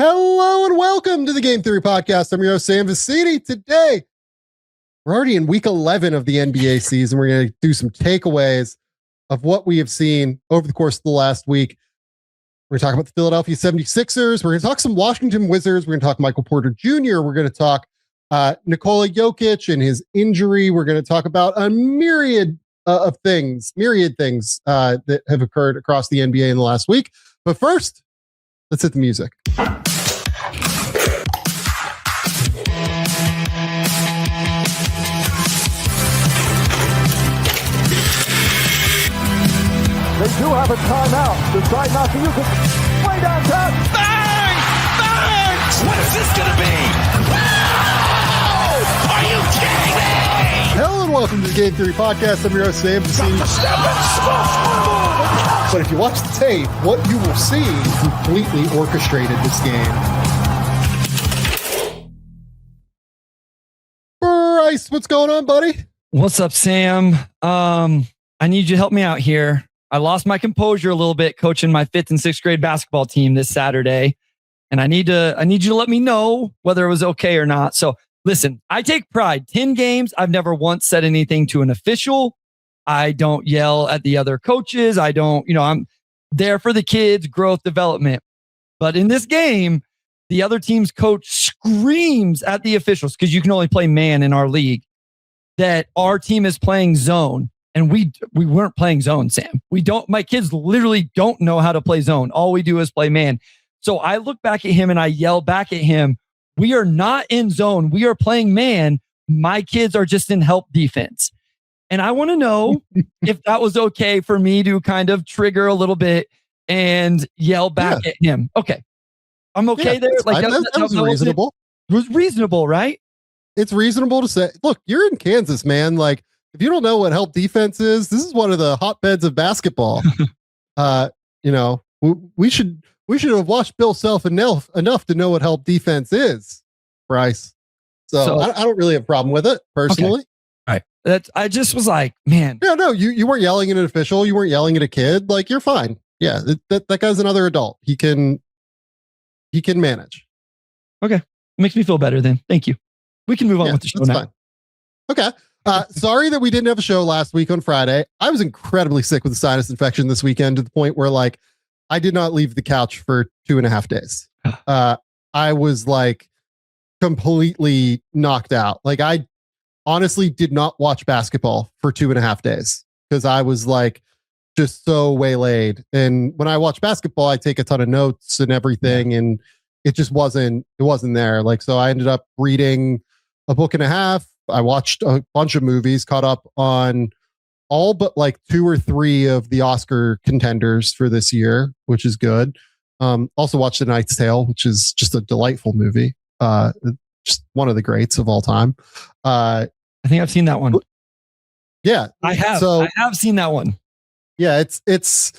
Hello and welcome to the Game Theory Podcast. I'm your host, Sam Vecenie. Today, we're already in week 11 of the NBA season. We're going to do some takeaways of what we have seen over the course of the last week. We're going to talk about the Philadelphia 76ers. We're going to talk some Washington Wizards. We're going to talk Michael Porter Jr. We're going to talk Nikola Jokic and his injury. We're going to talk about a myriad things that have occurred across the NBA in the last week. But first, let's hit the music. They do have a timeout. Decide not to use it. Way downtown. Bang! Bang! What is this going to be? Wow! Are you kidding me? Hello and welcome to the Game Theory Podcast. I'm your host, Sam Vecenie. But if you watch the tape, what you will see is completely orchestrated this game. Bryce, what's going on, buddy? What's up, Sam? I need you to help me out here. I lost my composure a little bit coaching my 5th and 6th grade basketball team this Saturday. And I need you to let me know whether it was okay or not. So listen, I take pride. 10 games. I've never once said anything to an official. I don't yell at the other coaches. I'm there for the kids' growth development. But in this game, the other team's coach screams at the officials because you can only play man in our league that our team is playing zone. And we weren't playing zone, Sam. My kids literally don't know how to play zone. All we do is play man. So I look back at him and I yell back at him, we are not in zone. We are playing man. My kids are just in help defense. And I want to know if that was okay for me to kind of trigger a little bit and yell back at him. Okay. I'm okay there. Like that was reasonable. It was reasonable, right? It's reasonable to say, look, you're in Kansas, man. Like, if you don't know what help defense is, this is one of the hotbeds of basketball. We should have watched Bill Self enough to know what help defense is, Bryce. So I don't really have a problem with it personally. Okay. All right. I just was like, man. Yeah, no, you weren't yelling at an official. You weren't yelling at a kid. Like, you're fine. Yeah, that guy's another adult. He can manage. Okay. Makes me feel better then. Thank you. We can move on with the show now. Fine. Okay. Sorry that we didn't have a show last week on Friday. I was incredibly sick with a sinus infection this weekend to the point where, like, I did not leave the couch for 2.5 days. I was like completely knocked out. Like, I honestly did not watch basketball for 2.5 days because I was like just so waylaid. And when I watch basketball, I take a ton of notes and everything, and it just wasn't there. Like, so I ended up reading a book and a half. I watched a bunch of movies, caught up on all but like 2 or 3 of the Oscar contenders for this year, which is good. Also watched A Knight's Tale, which is just a delightful movie. Just one of the greats of all time. I think I've seen that one. Yeah, I have. So I have seen that one. Yeah, it's.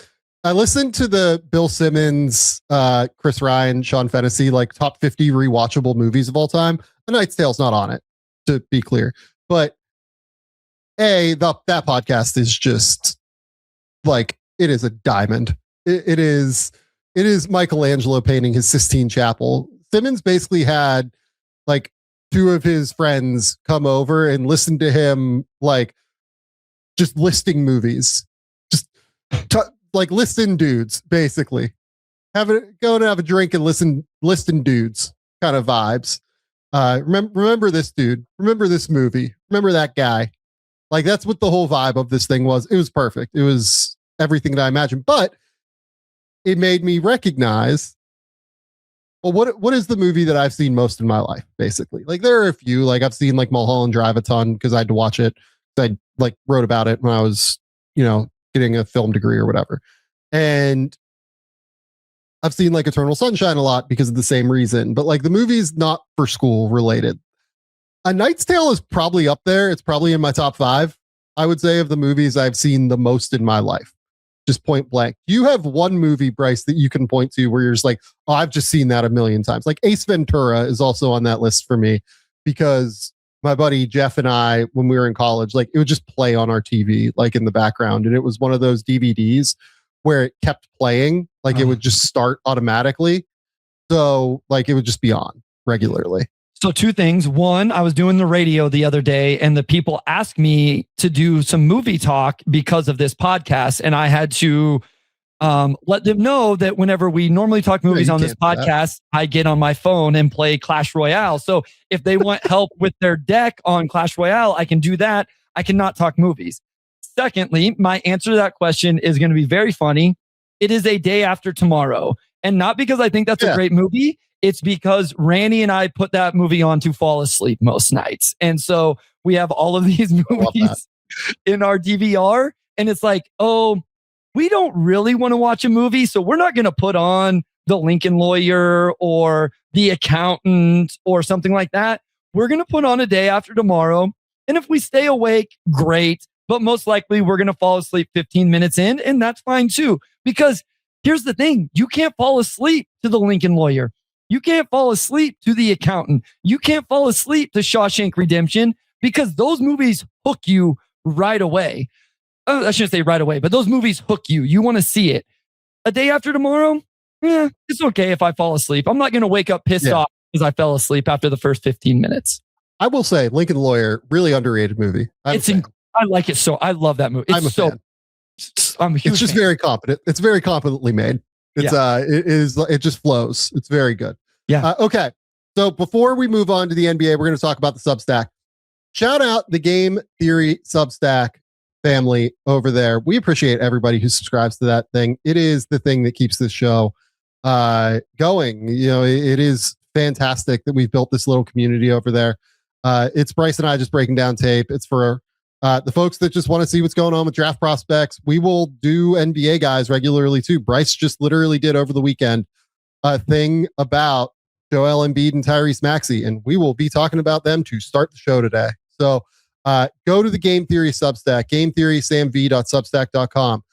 I listened to the Bill Simmons, Chris Ryan, Sean Fennessy, like top 50 rewatchable movies of all time. A Knight's Tale's not on it, to be clear, but that podcast is just like, it is a diamond. It is Michelangelo painting his Sistine Chapel. Simmons basically had like 2 of his friends come over and listen to him, like, just listing movies, just like listing dudes, basically go and have a drink and listing dudes kind of vibes. Remember this dude. Remember this movie. Remember that guy. Like, that's what the whole vibe of this thing was. It was perfect. It was everything that I imagined. But it made me recognize, well, what is the movie that I've seen most in my life, basically? Like, there are a few. Like, I've seen like Mulholland Drive a ton because I had to watch it. I like wrote about it when I was, getting a film degree or whatever. And I've seen like Eternal Sunshine a lot because of the same reason, but like the movie's not for school related. A Knight's Tale is probably up there. It's probably in my top 5, I would say, of the movies I've seen the most in my life. Just point blank. You have one movie, Bryce, that you can point to where you're just like, oh, I've just seen that a million times. Like Ace Ventura is also on that list for me because my buddy Jeff and I, when we were in college, like it would just play on our TV, like in the background. And it was one of those DVDs where it kept playing, like it would just start automatically. So like it would just be on regularly. So two things. One, I was doing the radio the other day and the people asked me to do some movie talk because of this podcast. And I had to let them know that whenever we normally talk movies on this podcast, I get on my phone and play Clash Royale. So if they want help with their deck on Clash Royale, I can do that. I cannot talk movies. Secondly, my answer to that question is going to be very funny. It is a day after tomorrow. And not because I think that's a great movie. It's because Randy and I put that movie on to fall asleep most nights. And so we have all of these movies in our DVR. And it's like, oh, we don't really want to watch a movie. So we're not going to put on The Lincoln Lawyer or The Accountant or something like that. We're going to put on A Day After Tomorrow. And if we stay awake, great. But most likely we're going to fall asleep 15 minutes in. And that's fine too. Because here's the thing. You can't fall asleep to The Lincoln Lawyer. You can't fall asleep to The Accountant. You can't fall asleep to Shawshank Redemption because those movies hook you right away. I shouldn't say right away, but those movies hook you. You want to see it. A Day After Tomorrow, it's okay if I fall asleep. I'm not going to wake up pissed off because I fell asleep after the first 15 minutes. I will say, Lincoln Lawyer, really underrated movie. I like it so. I love that movie. I'm a fan. I'm a huge It's just fan. very competent. It's very competently made. It just flows. It's very good. Yeah. Okay. So before we move on to the NBA, we're going to talk about the Substack. Shout out the Game Theory Substack family over there. We appreciate everybody who subscribes to that thing. It is the thing that keeps this show going. You know, it is fantastic that we've built this little community over there. It's Bryce and I just breaking down tape. It's for the folks that just want to see what's going on with draft prospects. We will do NBA guys regularly too. Bryce just literally did over the weekend a thing about Joel Embiid and Tyrese Maxey, and we will be talking about them to start the show today. So go to the Game Theory Substack, gametheorysamv.substack.com.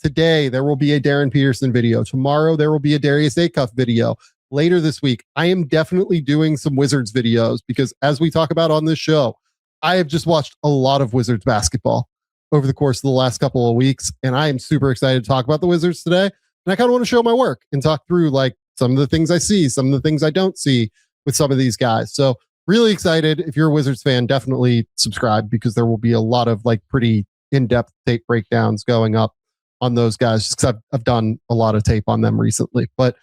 Today, there will be a Darren Peterson video. Tomorrow, there will be a Darius Acuff video. Later this week, I am definitely doing some Wizards videos because as we talk about on this show, I have just watched a lot of Wizards basketball over the course of the last couple of weeks, and I am super excited to talk about the Wizards today. And I kind of want to show my work and talk through like some of the things I see, some of the things I don't see with some of these guys. So really excited. If you're a Wizards fan, definitely subscribe because there will be a lot of like pretty in-depth tape breakdowns going up on those guys just because I've done a lot of tape on them recently. But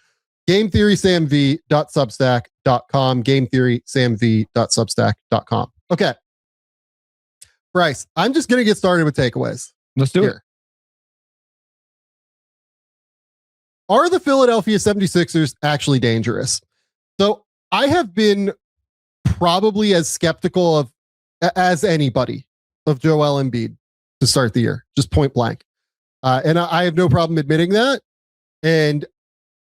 gametheorysamv.substack.com, gametheorysamv.substack.com. Okay. Bryce, I'm just going to get started with takeaways. Let's do it. Are the Philadelphia 76ers actually dangerous? So I have been probably as skeptical of as anybody of Joel Embiid to start the year, just point blank. And I have no problem admitting that. And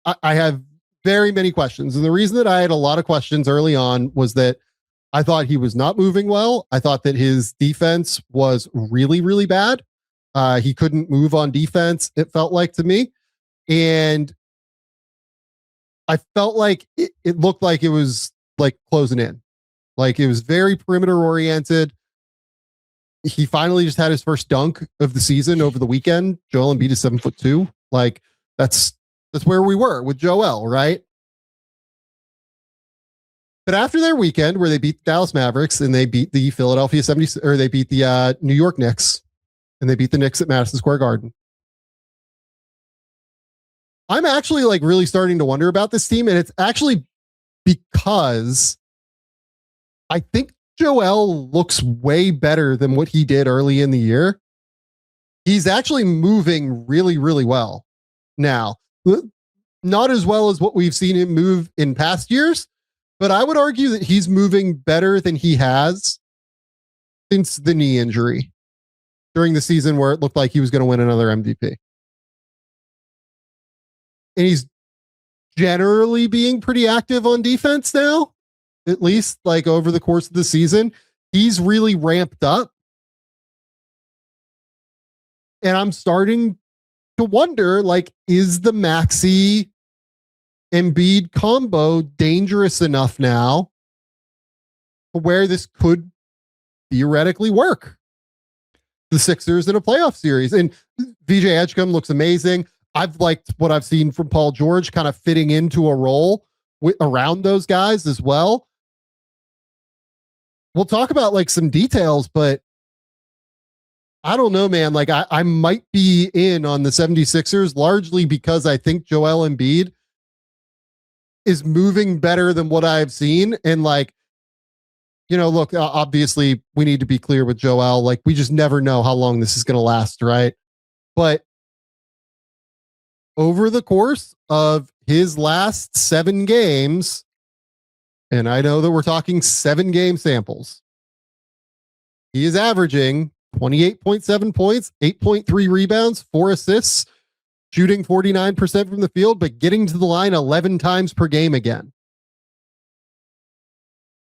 I have very many questions. And the reason that I had a lot of questions early on was that I thought he was not moving well. I thought that his defense was really, really bad. He couldn't move on defense, it felt like to me. And I felt like it looked like it was like closing in. Like it was very perimeter oriented. He finally just had his first dunk of the season over the weekend. Joel Embiid is 7'2". Like that's where we were with Joel, right? But after their weekend where they beat the Dallas Mavericks and they beat the Philadelphia 76ers, or they beat the New York Knicks and they beat the Knicks at Madison Square Garden. I'm actually like really starting to wonder about this team. And it's actually because I think Joel looks way better than what he did early in the year. He's actually moving really, really well now. Not as well as what we've seen him move in past years, but I would argue that he's moving better than he has since the knee injury during the season where it looked like he was going to win another MVP. And he's generally being pretty active on defense now, at least like over the course of the season. He's really ramped up. And I'm starting to wonder, like, is the Maxey Embiid combo dangerous enough now where this could theoretically work? The Sixers in a playoff series. And VJ Edgecombe looks amazing. I've liked what I've seen from Paul George kind of fitting into a role around those guys as well. We'll talk about like some details, but I don't know, man. Like I might be in on the 76ers largely because I think Joel Embiid is moving better than what I've seen. And like, look, obviously we need to be clear with Joel. Like we just never know how long this is going to last. Right. But over the course of his last 7 games, and I know that we're talking 7-game samples, he is averaging 28.7 points, 8.3 rebounds, 4 assists, shooting 49% from the field, but getting to the line 11 times per game again.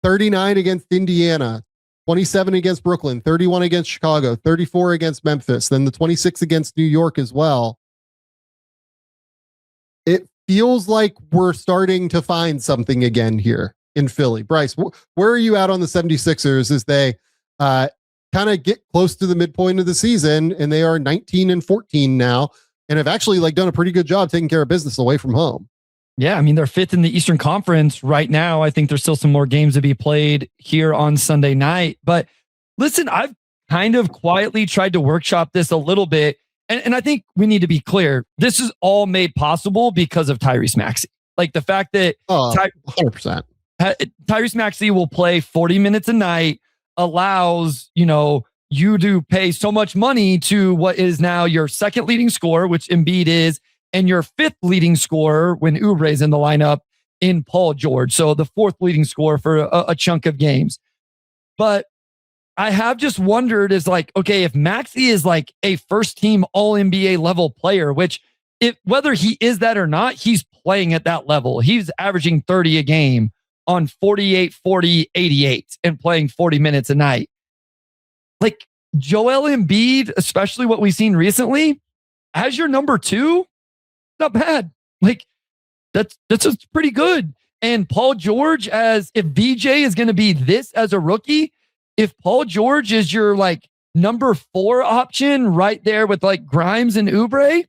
39 against Indiana, 27 against Brooklyn, 31 against Chicago, 34 against Memphis, then the 26 against New York as well. It feels like we're starting to find something again here in Philly. Bryce, where are you at on the 76ers as they kind of get close to the midpoint of the season, and they are 19-14 now, and have actually like done a pretty good job taking care of business away from home? Yeah, I mean, they're 5th in the Eastern Conference right now. I think there's still some more games to be played here on Sunday night. But listen, I've kind of quietly tried to workshop this a little bit. And I think we need to be clear. This is all made possible because of Tyrese Maxey. Like the fact that 100%. Tyrese Maxey will play 40 minutes a night, allows, you to pay so much money to what is now your 2nd leading scorer, which Embiid is, and your 5th leading scorer when Oubre's in the lineup in Paul George. So the 4th leading scorer for a chunk of games. But I have just wondered is like, okay, if Maxey is like a first team all NBA level player, which whether he is that or not, he's playing at that level. He's averaging 30 a game on 48, 40, 88 and playing 40 minutes a night. Like Joel Embiid, especially what we've seen recently, as your number 2, not bad. Like that's just pretty good. And Paul George, as if VJ is going to be this as a rookie, if Paul George is your like number 4 option right there with like Grimes and Oubre,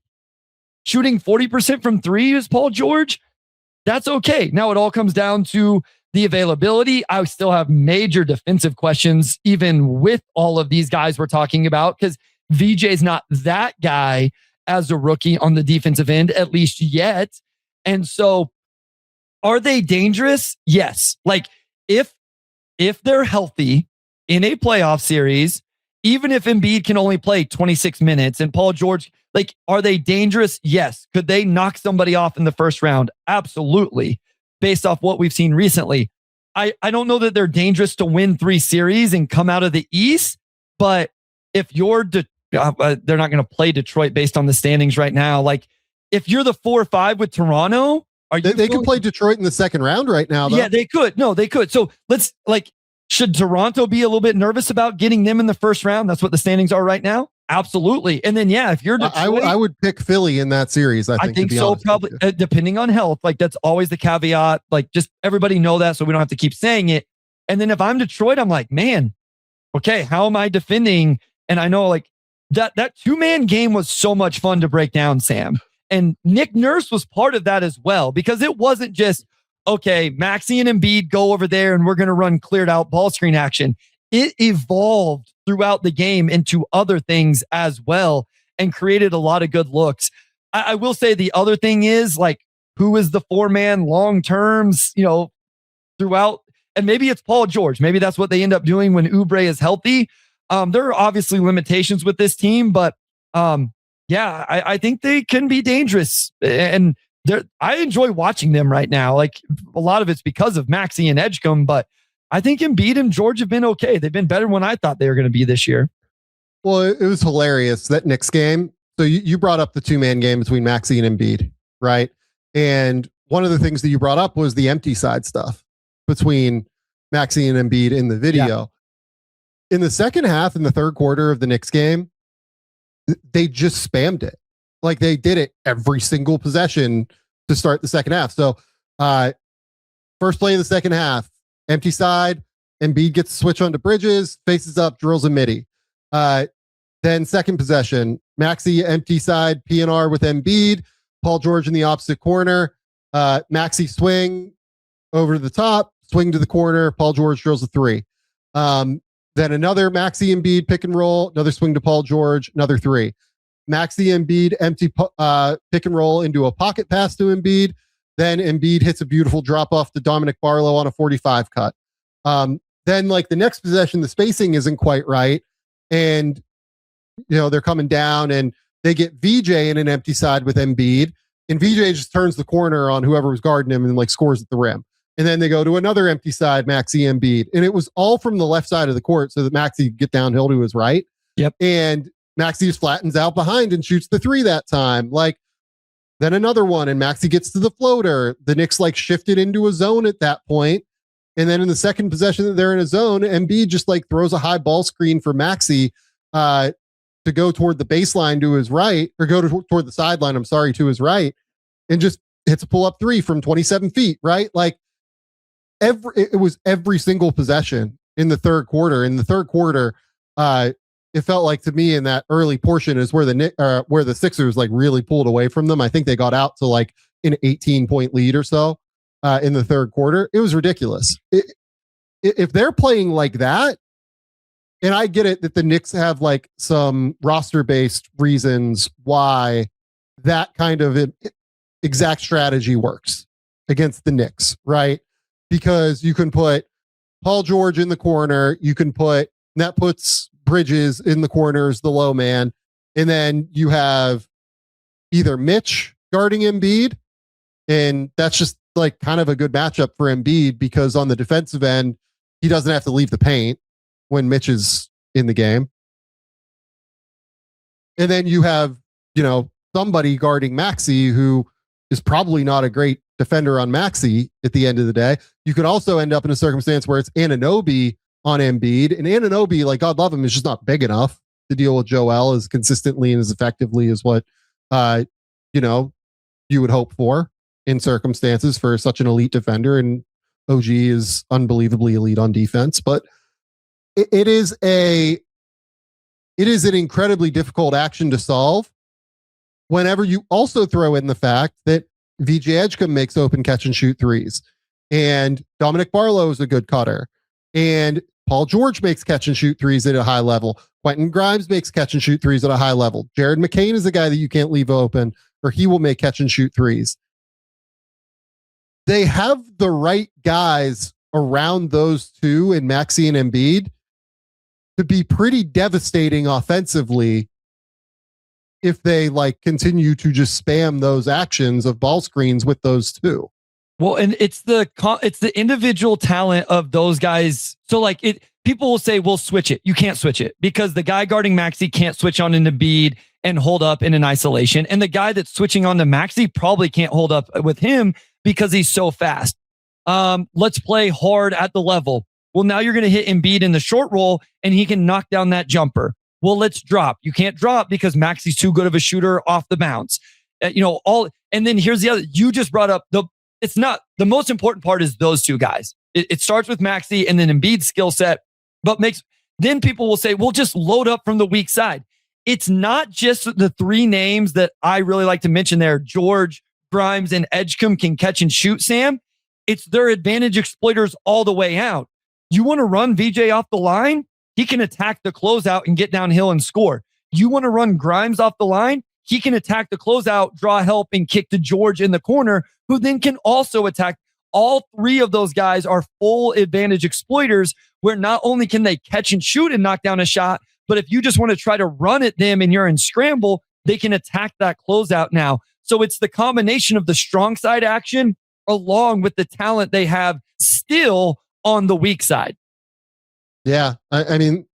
shooting 40% from 3 is Paul George, that's okay. Now it all comes down to the availability. I still have major defensive questions, even with all of these guys we're talking about, because VJ is not that guy as a rookie on the defensive end, at least yet. And so are they dangerous? Yes. Like if they're healthy in a playoff series, even if Embiid can only play 26 minutes and Paul George, like, are they dangerous? Yes. Could they knock somebody off in the first round? Absolutely. Based off what we've seen recently. I don't know that they're dangerous to win 3 series and come out of the East, but if you're, they're not going to play Detroit based on the standings right now. Like if you're the 4 or 5 with Toronto, they can play Detroit in the second round right now, though. Yeah, they could. No, they could. So let's should Toronto be a little bit nervous about getting them in the first round? That's what the standings are right now. Absolutely. And then, yeah, if you're Detroit, I would pick Philly in that series. I think so. Probably depending on health, like that's always the caveat. Like just everybody know that, so we don't have to keep saying it. And then if I'm Detroit, I'm like, man, okay, how am I defending? And I know like that 2-man game was so much fun to break down, Sam. And Nick Nurse was part of that as well, because it wasn't just, okay, Maxey and Embiid go over there and we're going to run cleared out ball screen action. It evolved throughout the game into other things as well and created a lot of good looks. I will say the other thing is like, who is the 4-man long terms, throughout? And maybe it's Paul George. Maybe that's what they end up doing when Oubre is healthy. There are obviously limitations with this team, but yeah, I think they can be dangerous. And I enjoy watching them right now. Like a lot of it's because of Maxey and Edgecombe, but I think Embiid and George have been okay. They've been better than I thought they were going to be this year. Well, it was hilarious, that Knicks game. So you brought up the 2-man game between Maxey and Embiid, right? And one of the things that you brought up was the empty side stuff between Maxey and Embiid in the video. Yeah. In the second half, in the third quarter of the Knicks game, they just spammed it. Like they did it every single possession to start the second half. So first play of the second half, empty side, Embiid gets a switch onto Bridges, faces up, drills a midi. Then second possession, Maxey empty side, PNR with Embiid, Paul George in the opposite corner, Maxey swing, over the top, swing to the corner. Paul George drills a three. Then another Maxey Embiid pick and roll, another swing to Paul George, another three. Maxey Embiid empty pick and roll into a pocket pass to Embiid. Then Embiid hits a beautiful drop off to Dominic Barlow on a 45 cut. Then like the next possession, the spacing isn't quite right. And, they're coming down and they get VJ in an empty side with Embiid. And VJ just turns the corner on whoever was guarding him and like scores at the rim. And then they go to another empty side, Maxey Embiid. And it was all from the left side of the court so that Maxey could get downhill to his right. Yep. And Maxey just flattens out behind and shoots the three that time. Like, then another one, and Maxey gets to the floater. The Knicks like shifted into a zone at that point. And then in the second possession that they're in a zone, Embiid just like throws a high ball screen for Maxey to go toward the baseline to his right, or go toward the sideline, to his right, and just hits a pull-up three from 27 feet, right? Like, it was every single possession in the third quarter. In the third quarter, it felt like to me in that early portion is where the Sixers like really pulled away from them. I think they got out to like an 18-point lead or so in the third quarter. It was ridiculous. If they're playing like that, and I get it that the Knicks have like some roster-based reasons why that kind of exact strategy works against the Knicks, right? Because you can put Paul George in the corner, that puts Bridges in the corners, the low man, and then you have either Mitch guarding Embiid, and that's just like kind of a good matchup for Embiid because on the defensive end, he doesn't have to leave the paint when Mitch is in the game. And then you have, somebody guarding Maxey who is probably not a great defender on Maxey at the end of the day. You could also end up in a circumstance where it's Anunoby on Embiid, and Anunoby, like God love him, is just not big enough to deal with Joel as consistently and as effectively as what you would hope for in circumstances for such an elite defender. And OG is unbelievably elite on defense, but it is an incredibly difficult action to solve whenever you also throw in the fact that VJ Edgecombe makes open catch and shoot threes, and Dominic Barlow is a good cutter, and Paul George makes catch and shoot threes at a high level. Quentin Grimes makes catch and shoot threes at a high level. Jared McCain is a guy that you can't leave open, or he will make catch and shoot threes. They have the right guys around those two in Maxey and Embiid to be pretty devastating offensively if they like continue to just spam those actions of ball screens with those two. Well, and it's the individual talent of those guys. So like people will say, we'll switch it. You can't switch it because the guy guarding Maxey can't switch on into Embiid and hold up in an isolation. And the guy that's switching on to Maxey probably can't hold up with him because he's so fast. Let's play hard at the level. Well, now you're going to hit Embiid in the short roll and he can knock down that jumper. Well, let's drop. You can't drop because Maxey's too good of a shooter off the bounce. And then here's the other, you just brought up it's not the most important part is those two guys. It starts with Maxey and then Embiid's skill set, but then people will say, well, just load up from the weak side. It's not just the three names that I really like to mention there. George, Grimes, and Edgecombe can catch and shoot, Sam. It's their advantage exploiters all the way out. You want to run VJ off the line? He can attack the closeout and get downhill and score. You want to run Grimes off the line? He can attack the closeout, draw help, and kick to George in the corner, who then can also attack. All three of those guys are full advantage exploiters where not only can they catch and shoot and knock down a shot, but if you just want to try to run at them and you're in scramble, they can attack that closeout now. So it's the combination of the strong side action along with the talent they have still on the weak side. Yeah. I mean,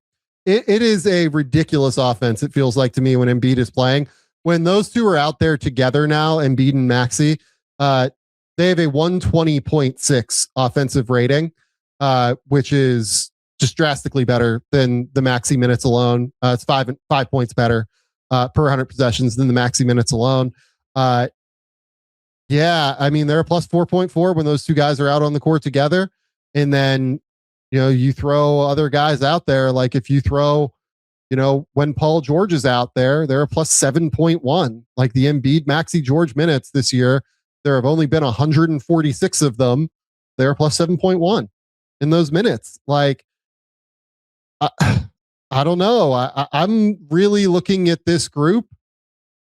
it is a ridiculous offense. It feels like to me when Embiid is playing. When those two are out there together now, Embiid and Maxey, they have a 120.6 offensive rating, which is just drastically better than the Maxey minutes alone. It's 5 points better per 100 possessions than the Maxey minutes alone. Yeah, I mean, they're a plus 4.4 when those two guys are out on the court together. And then, you throw other guys out there. Like if you throw, when Paul George is out there, they're a plus 7.1. Like the Embiid, Maxey, George minutes this year, there have only been 146 of them. They were plus 7.1 in those minutes. Like, I don't know. I'm really looking at this group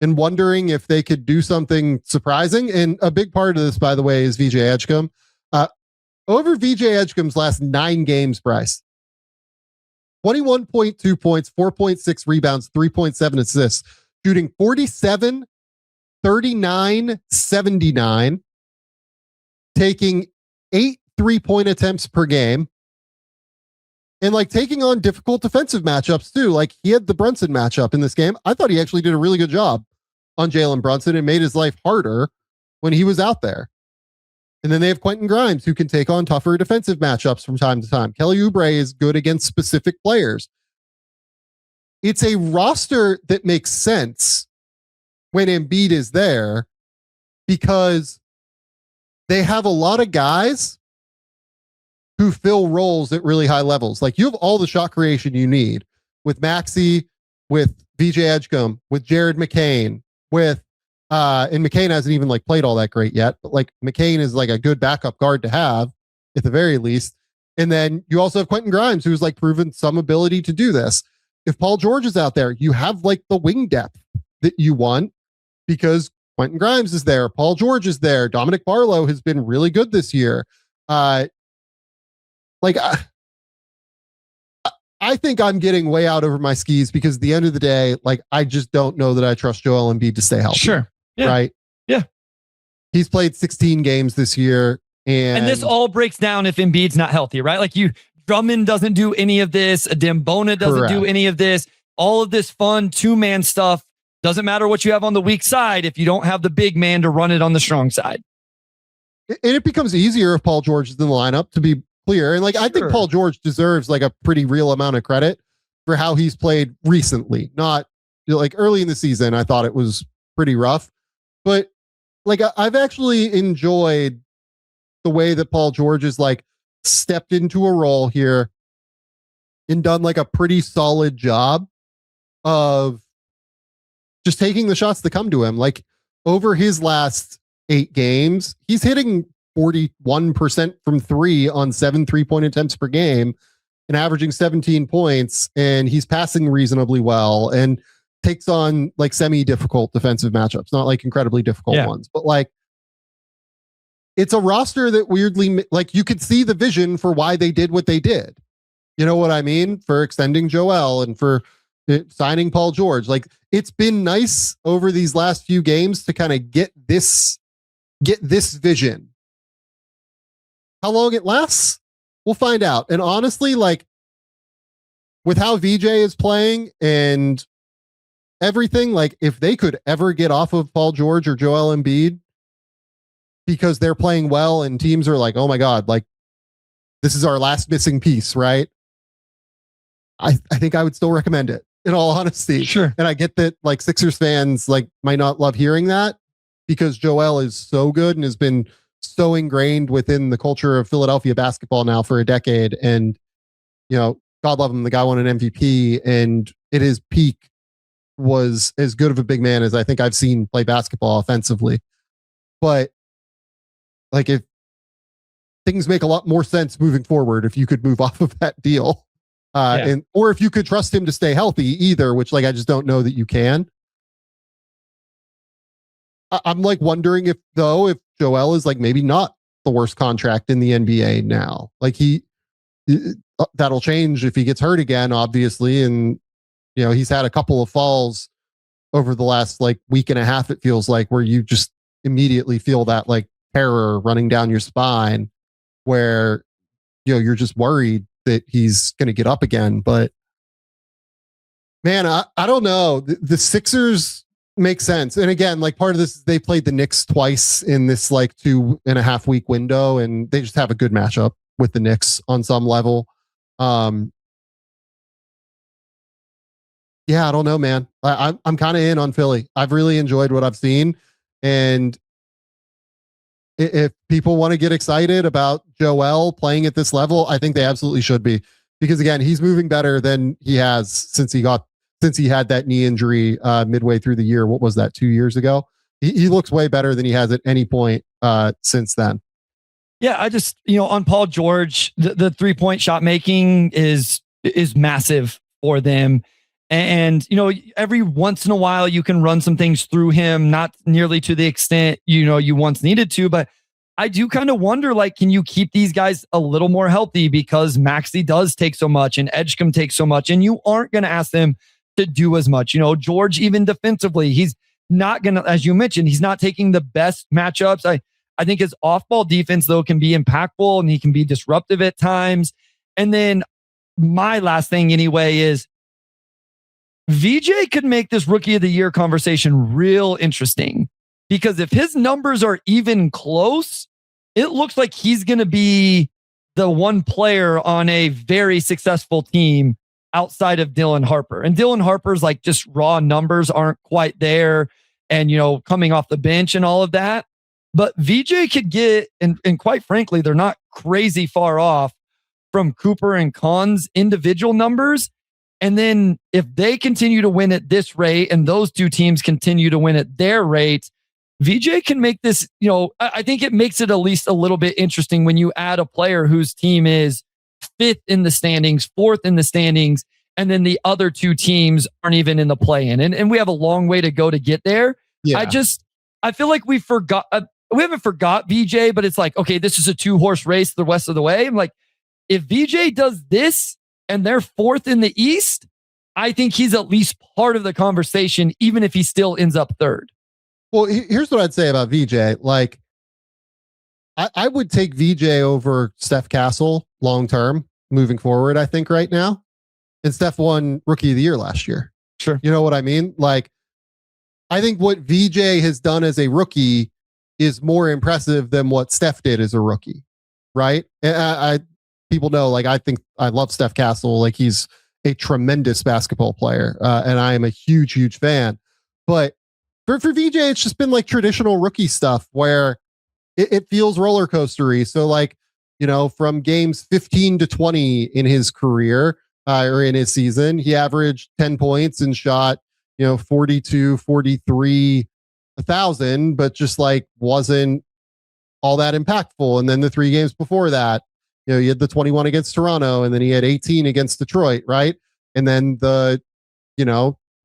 and wondering if they could do something surprising. And a big part of this, by the way, is VJ Edgecombe. Over VJ Edgecombe's last 9 games, Bryce, 21.2 points, 4.6 rebounds, 3.7 assists, shooting 47, 39, 79, taking 8 3-point attempts per game, and like taking on difficult defensive matchups too. Like he had the Brunson matchup in this game. I thought he actually did a really good job on Jalen Brunson and made his life harder when he was out there. And then they have Quentin Grimes, who can take on tougher defensive matchups from time to time. Kelly Oubre is good against specific players. It's a roster that makes sense when Embiid is there because they have a lot of guys who fill roles at really high levels. Like you have all the shot creation you need with Maxey, with VJ Edgecombe, with Jared McCain, with and McCain hasn't even like played all that great yet, but like McCain is like a good backup guard to have at the very least. And then you also have Quentin Grimes, who's like proven some ability to do this. If Paul George is out there, you have like the wing depth that you want because Quentin Grimes is there. Paul George is there. Dominic Barlow has been really good this year. I think I'm getting way out over my skis because at the end of the day, like I just don't know that I trust Joel Embiid to stay healthy. Sure. Yeah. Right. Yeah. He's played 16 games this year. And this all breaks down if Embiid's not healthy, right? Like Drummond doesn't do any of this. Dembona doesn't do any of this. All of this fun 2-man stuff doesn't matter what you have on the weak side if you don't have the big man to run it on the strong side. And it becomes easier if Paul George is in the lineup, to be clear. And like, I think Paul George deserves like a pretty real amount of credit for how he's played recently. Not like early in the season, I thought it was pretty rough, but like I've actually enjoyed the way that Paul George has like stepped into a role here and done like a pretty solid job of just taking the shots that come to him. Like over his last 8 games, he's hitting 41% from 3 on 7 3-point attempts per game and averaging 17 points. And he's passing reasonably well and takes on like semi-difficult defensive matchups, not like incredibly difficult ones, but like it's a roster that weirdly, like you could see the vision for why they did what they did. You know what I mean? For extending Joel and for signing Paul George. Like it's been nice over these last few games to kind of get this vision. How long it lasts, we'll find out. And honestly, like with how VJ is playing and everything, like if they could ever get off of Paul George or Joel Embiid because they're playing well and teams are like, oh my God, like this is our last missing piece, right? I think I would still recommend it in all honesty. Sure. And I get that like Sixers fans like might not love hearing that because Joel is so good and has been so ingrained within the culture of Philadelphia basketball now for a decade. And, you know, God love him, the guy won an MVP and at his peak was as good of a big man as I think I've seen play basketball offensively. But like if things make a lot more sense moving forward, if you could move off of that deal and, or if you could trust him to stay healthy either, which like, I just don't know that you can. I'm like wondering if Joel is like maybe not the worst contract in the NBA now. Like that'll change if he gets hurt again, obviously. And, you know, he's had a couple of falls over the last like week and a half, it feels like, where you just immediately feel that like terror running down your spine where, you know, you're just worried that he's going to get up again. But man, I don't know. The Sixers make sense. And again, like part of this is they played the Knicks twice in this like 2.5 week window, and they just have a good matchup with the Knicks on some level. Yeah, I don't know, man. I'm kind of in on Philly. I've really enjoyed what I've seen. And if people want to get excited about Joel playing at this level, I think they absolutely should be. Because again, he's moving better than he has since he had that knee injury midway through the year. What was that, 2 years ago? He looks way better than he has at any point since then. Yeah, I just, on Paul George, the 3-point shot making is massive for them. And, every once in a while you can run some things through him, not nearly to the extent, you once needed to, but I do kind of wonder, like, can you keep these guys a little more healthy, because Maxey does take so much and Edgecombe takes so much, and you aren't going to ask them to do as much. George, even defensively, he's not going to, as you mentioned, he's not taking the best matchups. I think his off-ball defense, though, can be impactful and he can be disruptive at times. And then my last thing anyway is VJ could make this rookie of the year conversation real interesting, because if his numbers are even close, it looks like he's going to be the one player on a very successful team outside of Dylan Harper. And Dylan Harper's like just raw numbers aren't quite there, and, coming off the bench and all of that. But VJ could get, and quite frankly, they're not crazy far off from Cooper and Kahn's individual numbers. And then if they continue to win at this rate and those two teams continue to win at their rate, VJ can make this, I think it makes it at least a little bit interesting when you add a player whose team is 5th in the standings, 4th in the standings, and then the other two teams aren't even in the play-in. And we have a long way to go to get there. Yeah. I feel like we haven't forgot VJ, but it's like, okay, this is a 2-horse race the rest of the way. I'm like, if VJ does this and they're 4th in the East, I think he's at least part of the conversation, even if he still ends up 3rd. Well, here's what I'd say about VJ. Like, I would take VJ over Steph Castle long-term moving forward, I think, right now. And Steph won Rookie of the Year last year. Sure. You know what I mean? Like, I think what VJ has done as a rookie is more impressive than what Steph did as a rookie, right? And people know, like, I think I love Steph Castle. Like, he's a tremendous basketball player, and I am a huge, huge fan. But for VJ, it's just been like traditional rookie stuff where it feels roller coastery. So, like, from games 15 to 20 in his career or in his season, he averaged 10 points and shot, 42, 43, 1,000, but just like wasn't all that impactful. And then the 3 games before that, he had the 21 against Toronto, and then he had 18 against Detroit, right? And then the,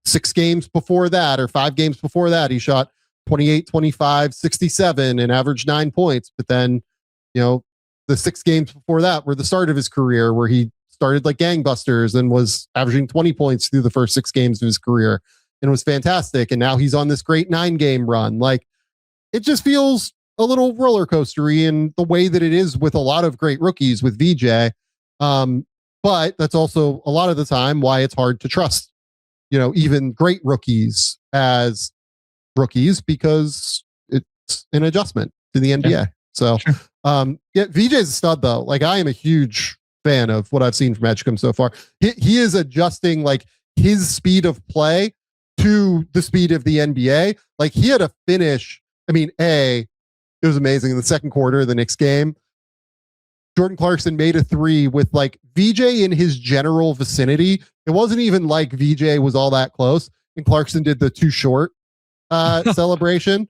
6 games before that, or 5 games before that, he shot 28, 25, 67 and averaged 9 points. But then, the 6 games before that were the start of his career, where he started like gangbusters and was averaging 20 points through the first 6 games of his career. And it was fantastic. And now he's on this great 9-game run. Like, it just feels a little roller coastery in the way that it is with a lot of great rookies with VJ. But that's also a lot of the time why it's hard to trust, even great rookies as rookies, because it's an adjustment to the NBA. Yeah. So, sure. VJ's a stud though. Like, I am a huge fan of what I've seen from Edgecombe so far. He is adjusting like his speed of play to the speed of the NBA. Like, he had a finish. I mean, it was amazing in the second quarter of the Knicks game. Jordan Clarkson made a 3 with like VJ in his general vicinity. It wasn't even like VJ was all that close, and Clarkson did the too short celebration.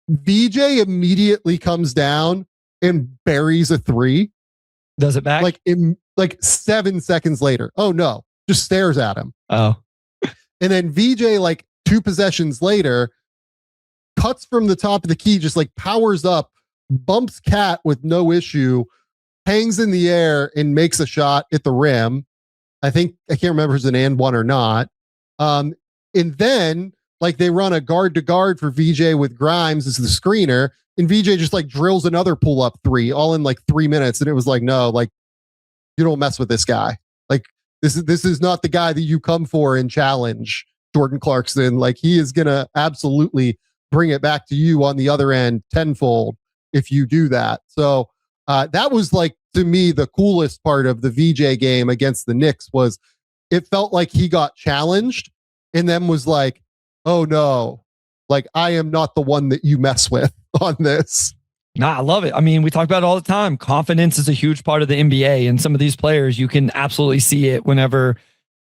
VJ immediately comes down and buries a 3. Does it back? Like 7 seconds later. Oh no, just stares at him. Oh. And then VJ, like 2 possessions later, cuts from the top of the key, just like powers up, bumps Cat with no issue, hangs in the air and makes a shot at the rim. I can't remember if it's an and one or not. And then like they run a guard to guard for VJ with Grimes as the screener, and VJ just like drills another pull up 3 all in like 3 minutes. And it was like, no, like, you don't mess with this guy. Like, this is not the guy that you come for and challenge Jordan Clarkson. Like, he is going to absolutely bring it back to you on the other end tenfold if you do that. So that was like, to me, the coolest part of the VJ game against the Knicks was it felt like he got challenged and then was like, oh no, like, I am not the one that you mess with on this. Nah, I love it. I mean, we talk about it all the time. Confidence is a huge part of the NBA, and some of these players, you can absolutely see it whenever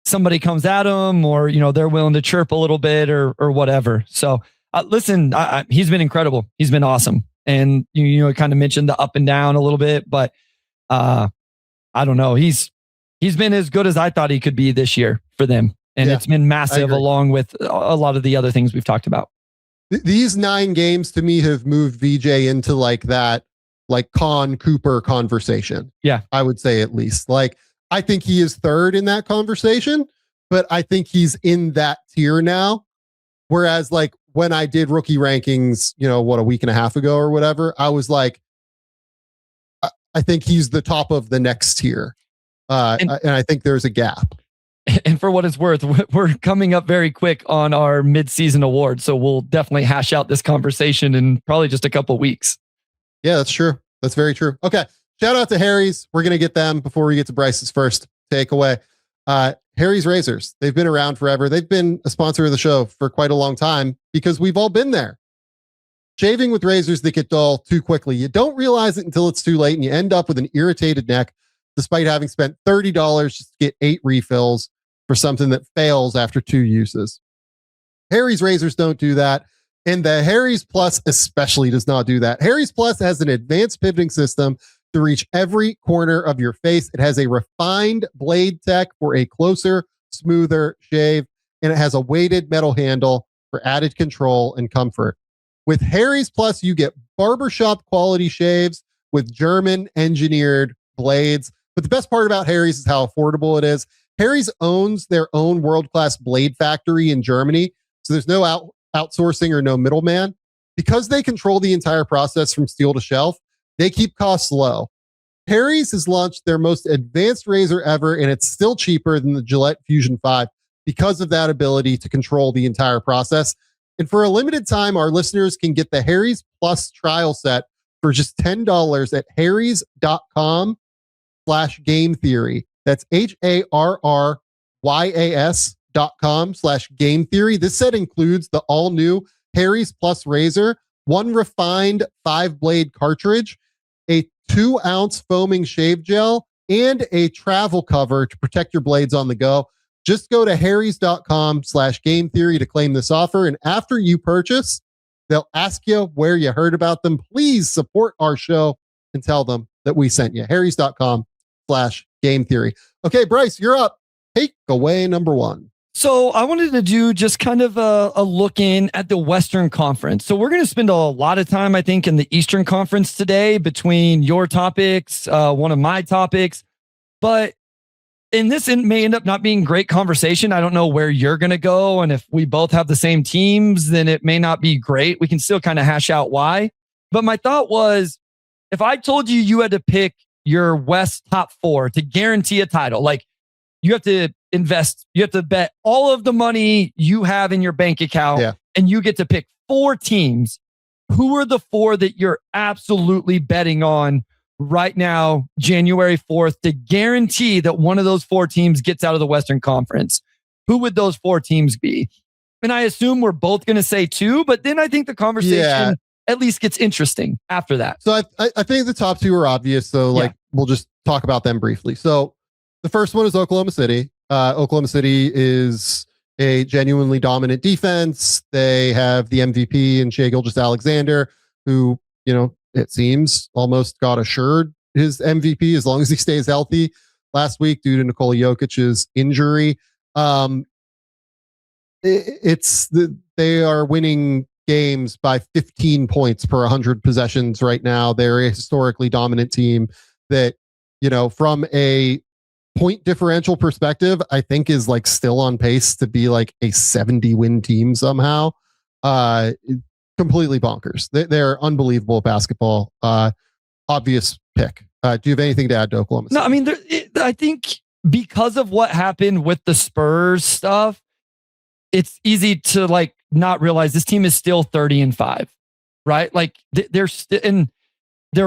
somebody comes at them, or, they're willing to chirp a little bit or whatever. So listen, he's been incredible. He's been awesome. And you kind of mentioned the up and down a little bit, but I don't know. He's been as good as I thought he could be this year for them. And it's been massive along with a lot of the other things we've talked about. These 9 games to me have moved VJ into like that, like Con Cooper conversation. Yeah. I would say at least. Like, I think he is third in that conversation, but I think he's in that tier now. Whereas like when I did rookie rankings, a week and a half ago or whatever, I was like, I think he's the top of the next tier. And I think there's a gap. And for what it's worth, we're coming up very quick on our mid-season award. So we'll definitely hash out this conversation in probably just a couple weeks. Yeah, that's true. That's very true. Okay. Shout out to Harry's. We're going to get them before we get to Bryce's first takeaway. Harry's Razors. They've been around forever. They've been a sponsor of the show for quite a long time because we've all been there. Shaving with razors that get dull too quickly. You don't realize it until it's too late and you end up with an irritated neck despite having spent $30 just to get 8 refills for something that fails after 2 uses. Harry's Razors don't do that. And the Harry's Plus especially does not do that. Harry's Plus has an advanced pivoting system to reach every corner of your face. It has a refined blade tech for a closer, smoother shave, and it has a weighted metal handle for added control and comfort. With Harry's Plus, you get barbershop quality shaves with German engineered blades. But the best part about Harry's is how affordable it is. Harry's owns their own world-class blade factory in Germany, so there's no outsourcing or no middleman. Because they control the entire process from steel to shelf, they keep costs low. Harry's has launched their most advanced razor ever, and it's still cheaper than the Gillette Fusion 5 because of that ability to control the entire process. And for a limited time, our listeners can get the Harry's Plus trial set for just $10 at harrys.com/game theory. That's HARRYAS.com/game theory. This set includes the all new Harry's Plus razor, 1 refined 5-blade cartridge, a 2-ounce foaming shave gel, and a travel cover to protect your blades on the go. Just go to harrys.com/game theory to claim this offer. And after you purchase, they'll ask you where you heard about them. Please support our show and tell them that we sent you. harrys.com/game theory. Okay, Bryce, you're up. Takeaway number 1. So I wanted to do just kind of a look in at the Western Conference. So we're going to spend a lot of time, I think, in the Eastern Conference today between your topics, one of my topics. But in this, it may end up not being great conversation. I don't know where you're going to go. And if we both have the same teams, then it may not be great. We can still kind of hash out why. But my thought was, if I told you you had to pick your West top 4 to guarantee a title, like you have to invest, you have to bet all of the money you have in your bank account, and you get to pick 4 teams. Who are the 4 that you're absolutely betting on right now, January 4th, to guarantee that one of those 4 teams gets out of the Western Conference? Who would those 4 teams be? And I assume we're both going to say 2, but then I think the conversation at least gets interesting after that. So I think the top 2 are obvious. So we'll just talk about them briefly. So the first one is Oklahoma City. Oklahoma City is a genuinely dominant defense. They have the MVP in Shai Gilgeous-Alexander, who, it seems almost got assured his MVP as long as he stays healthy last week due to Nikola Jokic's injury. They are winning games by 15 points per 100 possessions right now. They're a historically dominant team that, from a point differential perspective, I think is like still on pace to be like a 70-win team somehow. Completely bonkers. They're unbelievable basketball. Obvious pick. Do you have anything to add to Oklahoma City? No, I mean, I think because of what happened with the Spurs stuff, it's easy to like not realize this team is still 30-5, right? Like they're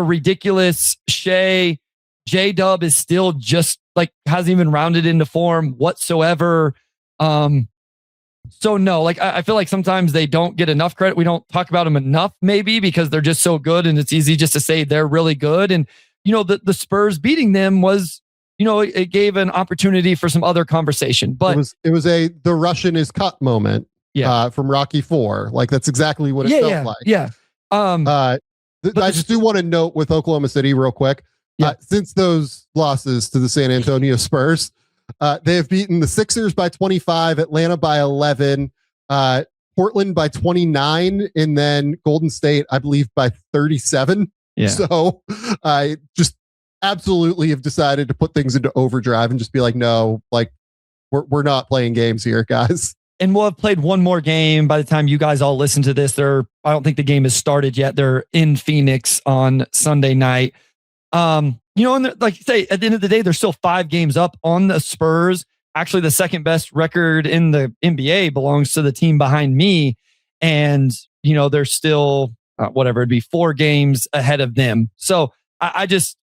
ridiculous. J-Dub is still just like hasn't even rounded into form whatsoever. So no, like I feel like sometimes they don't get enough credit. We don't talk about them enough, maybe because they're just so good, and it's easy just to say they're really good. And the Spurs beating them was, it gave an opportunity for some other conversation. But it was the Russian is cut moment. From Rocky IV. Like that's exactly what it felt like. Yeah. I just do want to note with Oklahoma City real quick. Since those losses to the San Antonio Spurs, they have beaten the Sixers by 25, Atlanta by 11, Portland by 29, and then Golden State, I believe, by 37. Yeah. So I just absolutely have decided to put things into overdrive and just be like, no, like we're not playing games here, guys. And we'll have played one more game by the time you guys all listen to this. I don't think the game has started yet. They're in Phoenix on Sunday night. And like you say, at the end of the day, they're still 5 games up on the Spurs. Actually, the second best record in the NBA belongs to the team behind me. And, they're still, it'd be 4 games ahead of them. So I just,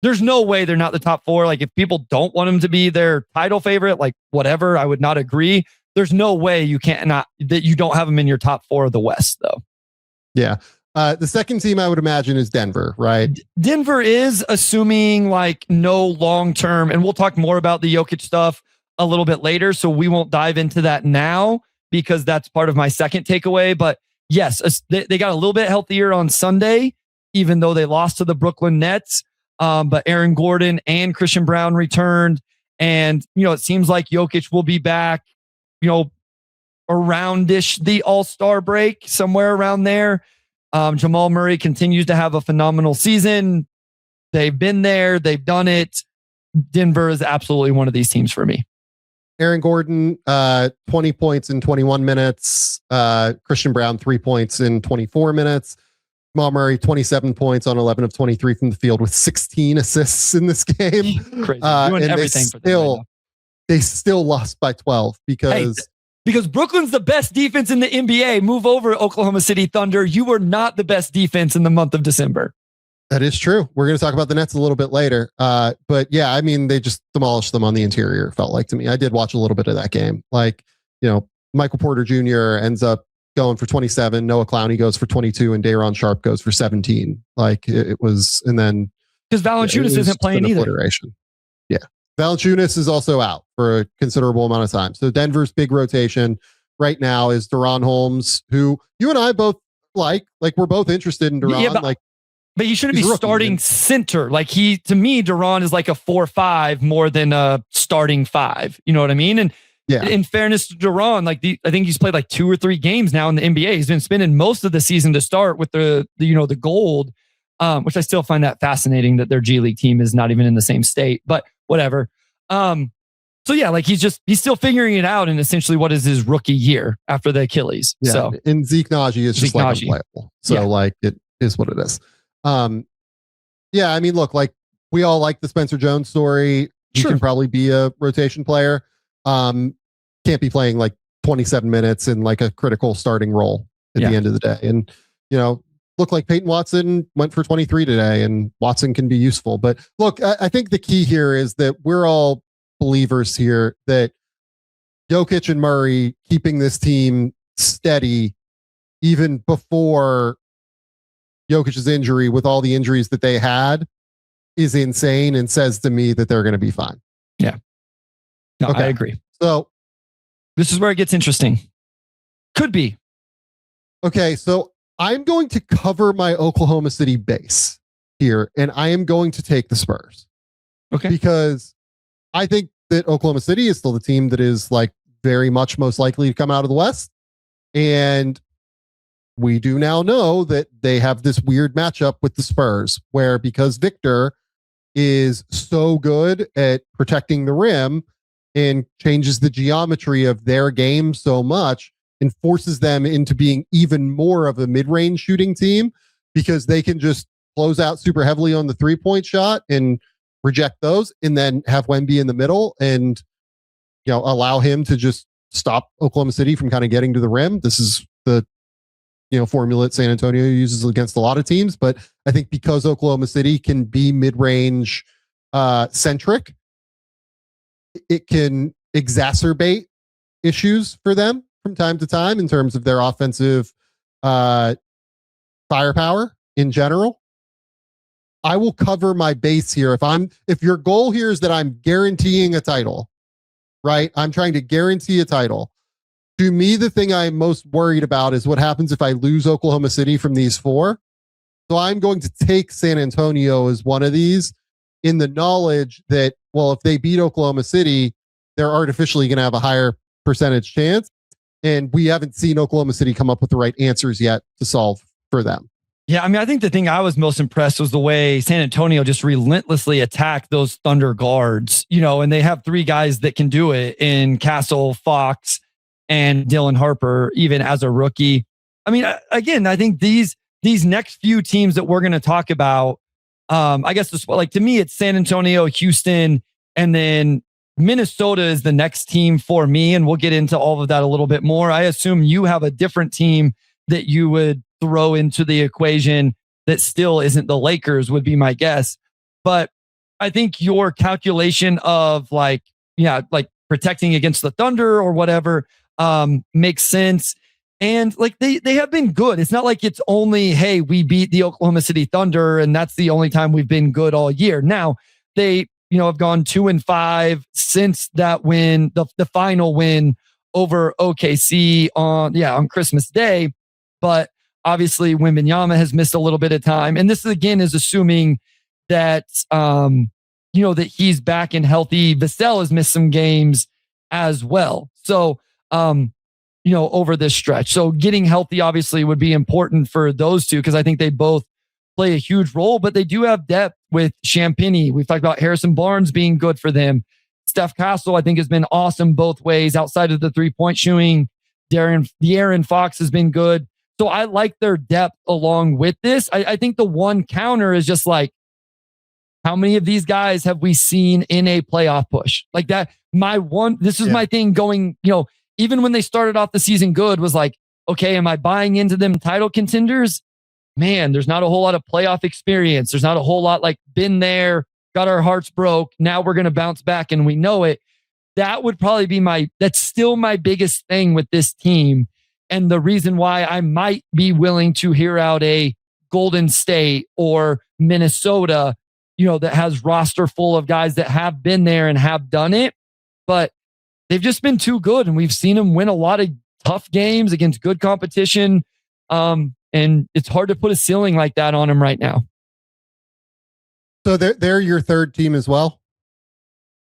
there's no way they're not the top 4. Like if people don't want them to be their title favorite, like whatever, I would not agree. There's no way that you don't have them in your top 4 of the West, though. Yeah. The second team I would imagine is Denver, right? Denver is assuming like no long-term, and we'll talk more about the Jokic stuff a little bit later. So we won't dive into that now because that's part of my second takeaway. But yes, they got a little bit healthier on Sunday, even though they lost to the Brooklyn Nets. But Aaron Gordon and Christian Brown returned. And, it seems like Jokic will be back, around-ish the All-Star break, somewhere around there. Jamal Murray continues to have a phenomenal season. They've been there. They've done it. Denver is absolutely one of these teams for me. Aaron Gordon, 20 points in 21 minutes. Christian Brown, 3 points in 24 minutes. Jamal Murray, 27 points on 11 of 23 from the field with 16 assists in this game. Crazy. Doing and everything for them right now. They still lost by 12 because Brooklyn's the best defense in the NBA. Move over, Oklahoma City Thunder. You were not the best defense in the month of December. That is true. We're going to talk about the Nets a little bit later. But yeah, I mean, they just demolished them on the interior, it felt like to me. I did watch a little bit of that game. Like, Michael Porter Jr. ends up going for 27. Noah Clowney goes for 22 and Day'Ron Sharpe goes for 17. Like it was, and then because Valanciunas isn't playing either. Yeah. Valanciunas is also out for a considerable amount of time. So Denver's big rotation right now is Deron Holmes, who you and I both like we're both interested in Deron. Yeah, but he shouldn't be starting center. Like to me, Deron is like a 4-5 more than a starting 5. You know what I mean? And yeah, in fairness to Deron, I think he's played like 2 or 3 games now in the NBA. He's been spending most of the season to start with the gold, which I still find that fascinating that their G League team is not even in the same state, but whatever. So yeah, like he's still figuring it out in essentially what is his rookie year after the Achilles. Yeah, so and Zeke Naji is just like unplayable. So it is what it is. Yeah, I mean, look, like we all like the Spencer Jones story. He can probably be a rotation player. Can't be playing like 27 minutes in like a critical starting role at the end of the day. And, look like Peyton Watson went for 23 today and Watson can be useful. But look, I think the key here is that we're all believers here that Jokic and Murray keeping this team steady even before Jokic's injury with all the injuries that they had is insane and says to me that they're going to be fine. Yeah. No, okay. I agree. So this is where it gets interesting. Could be. Okay. So I'm going to cover my Oklahoma City base here and I am going to take the Spurs. Okay. Because I think that Oklahoma City is still the team that is like very much most likely to come out of the West. And we do now know that they have this weird matchup with the Spurs where because Victor is so good at protecting the rim and changes the geometry of their game so much and forces them into being even more of a mid-range shooting team because they can just close out super heavily on the 3-point shot and reject those and then have Wemby in the middle and allow him to just stop Oklahoma City from kind of getting to the rim. This is the formula that San Antonio uses against a lot of teams, but I think because Oklahoma City can be mid-range centric, it can exacerbate issues for them from time to time in terms of their offensive firepower in general. I will cover my base here. If your goal here is that I'm guaranteeing a title, right? I'm trying to guarantee a title. To me, the thing I'm most worried about is what happens if I lose Oklahoma City from these 4 So I'm going to take San Antonio as one of these in the knowledge that, well, if they beat Oklahoma City, they're artificially going to have a higher percentage chance. And we haven't seen Oklahoma City come up with the right answers yet to solve for them. Yeah, I mean, I think the thing I was most impressed was the way San Antonio just relentlessly attacked those Thunder guards, and they have three guys that can do it in Castle, Fox, and Dylan Harper, even as a rookie. I mean, again, I think these next few teams that we're going to talk about, I guess, to me, it's San Antonio, Houston, and then Minnesota is the next team for me. And we'll get into all of that a little bit more. I assume you have a different team that you would throw into the equation that still isn't the Lakers, would be my guess. But I think your calculation of protecting against the Thunder or whatever makes sense. And they have been good. It's not like it's only, hey, we beat the Oklahoma City Thunder and that's the only time we've been good all year. Now they, have gone 2-5 since that win, the final win over OKC on Christmas Day. But obviously Wembanyama has missed a little bit of time. And this again is assuming that, that he's back and healthy. Vassell has missed some games as well. So, over this stretch. So getting healthy obviously would be important for those two because I think they both play a huge role, but they do have depth with Champagny. We've talked about Harrison Barnes being good for them. Steph Castle, I think, has been awesome both ways outside of the 3-point shooting. De'Aaron Fox has been good. So I like their depth along with this. I think the one counter is just how many of these guys have we seen in a playoff push? Like that, my thing going, even when they started off the season good was okay, am I buying into them title contenders? Man, there's not a whole lot of playoff experience. There's not a whole lot been there, got our hearts broke. Now we're going to bounce back and we know it. That would probably be that's still my biggest thing with this team. And the reason why I might be willing to hear out a Golden State or Minnesota, that has roster full of guys that have been there and have done it. But they've just been too good. And we've seen them win a lot of tough games against good competition. And it's hard to put a ceiling like that on them right now. So they're your third team as well?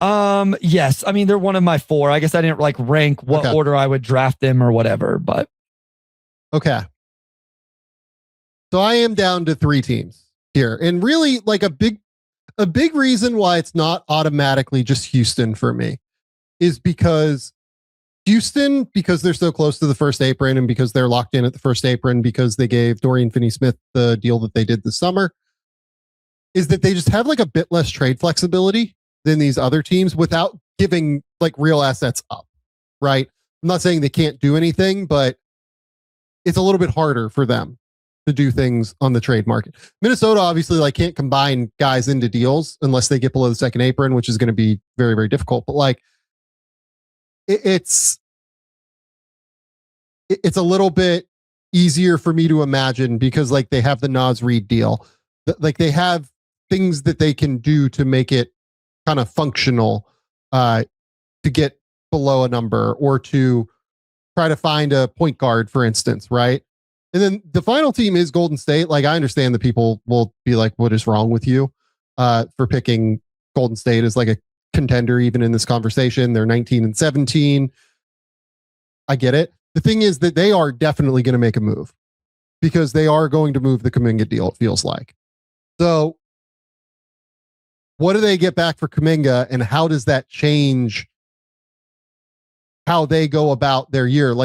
Yes. I mean, they're one of my four. I guess I didn't rank what order I would draft them or whatever, but. Okay. So I am down to three teams here. And really a big reason why it's not automatically just Houston for me is because Houston, because they're so close to the first apron and because they're locked in at the first apron because they gave Dorian Finney-Smith the deal that they did this summer, is that they just have a bit less trade flexibility than these other teams without giving real assets up, right? I'm not saying they can't do anything, but it's a little bit harder for them to do things on the trade market. Minnesota obviously can't combine guys into deals unless they get below the second apron, which is going to be very, very difficult. But it's a little bit easier for me to imagine because they have the Naz Reid deal. They have things that they can do to make it kind of functional to get below a number or to try to find a point guard, for instance, right? And then the final team is Golden State. I understand that people will be what is wrong with you for picking Golden State as a contender even in this conversation. They're 19-17. I get it. The thing is that they are definitely going to make a move because they are going to move the Kuminga deal, it feels like. So what do they get back for Kuminga and how does that change how they go about their year?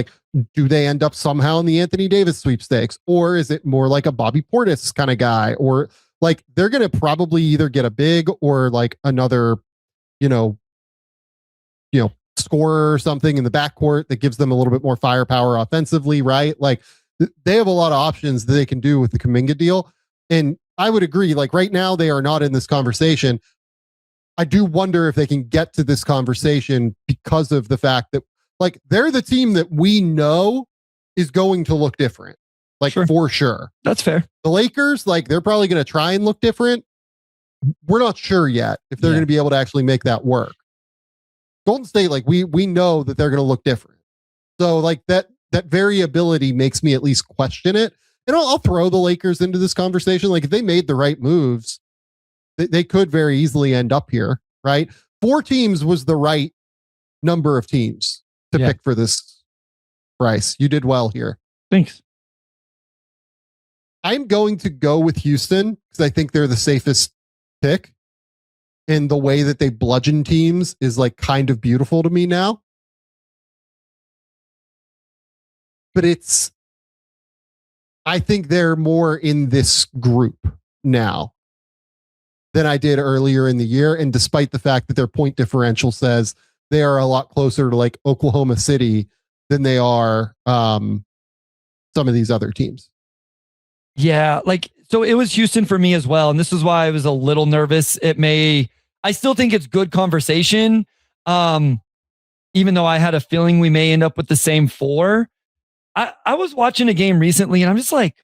Do they end up somehow in the Anthony Davis sweepstakes or is it more like a Bobby Portis kind of guy or they're going to probably either get a big or another, scorer or something in the backcourt that gives them a little bit more firepower offensively, right? They have a lot of options that they can do with the Kuminga deal. And I would agree, right now they are not in this conversation. I do wonder if they can get to this conversation because of the fact that they're the team that we know is going to look different. Sure. For sure. That's fair. The Lakers, they're probably going to try and look different. We're not sure yet if they're going to be able to actually make that work. Golden State, we know that they're going to look different. So that variability makes me at least question it. And I'll throw the Lakers into this conversation. Like if they made the right moves, they could very easily end up here, right? 4 teams was the right number of teams to pick for this price. You did well here. Thanks. I'm going to go with Houston because I think they're the safest pick. And the way that they bludgeon teams is like kind of beautiful to me now. But I think they're more in this group now than I did earlier in the year. And despite the fact that their point differential says they are a lot closer to like Oklahoma City than they are some of these other teams. Yeah, like, so it was Houston for me as well. And this is why I was a little nervous. I still think it's good conversation. Even though I had a feeling we may end up with the same 4. I was watching a game recently and I'm just like,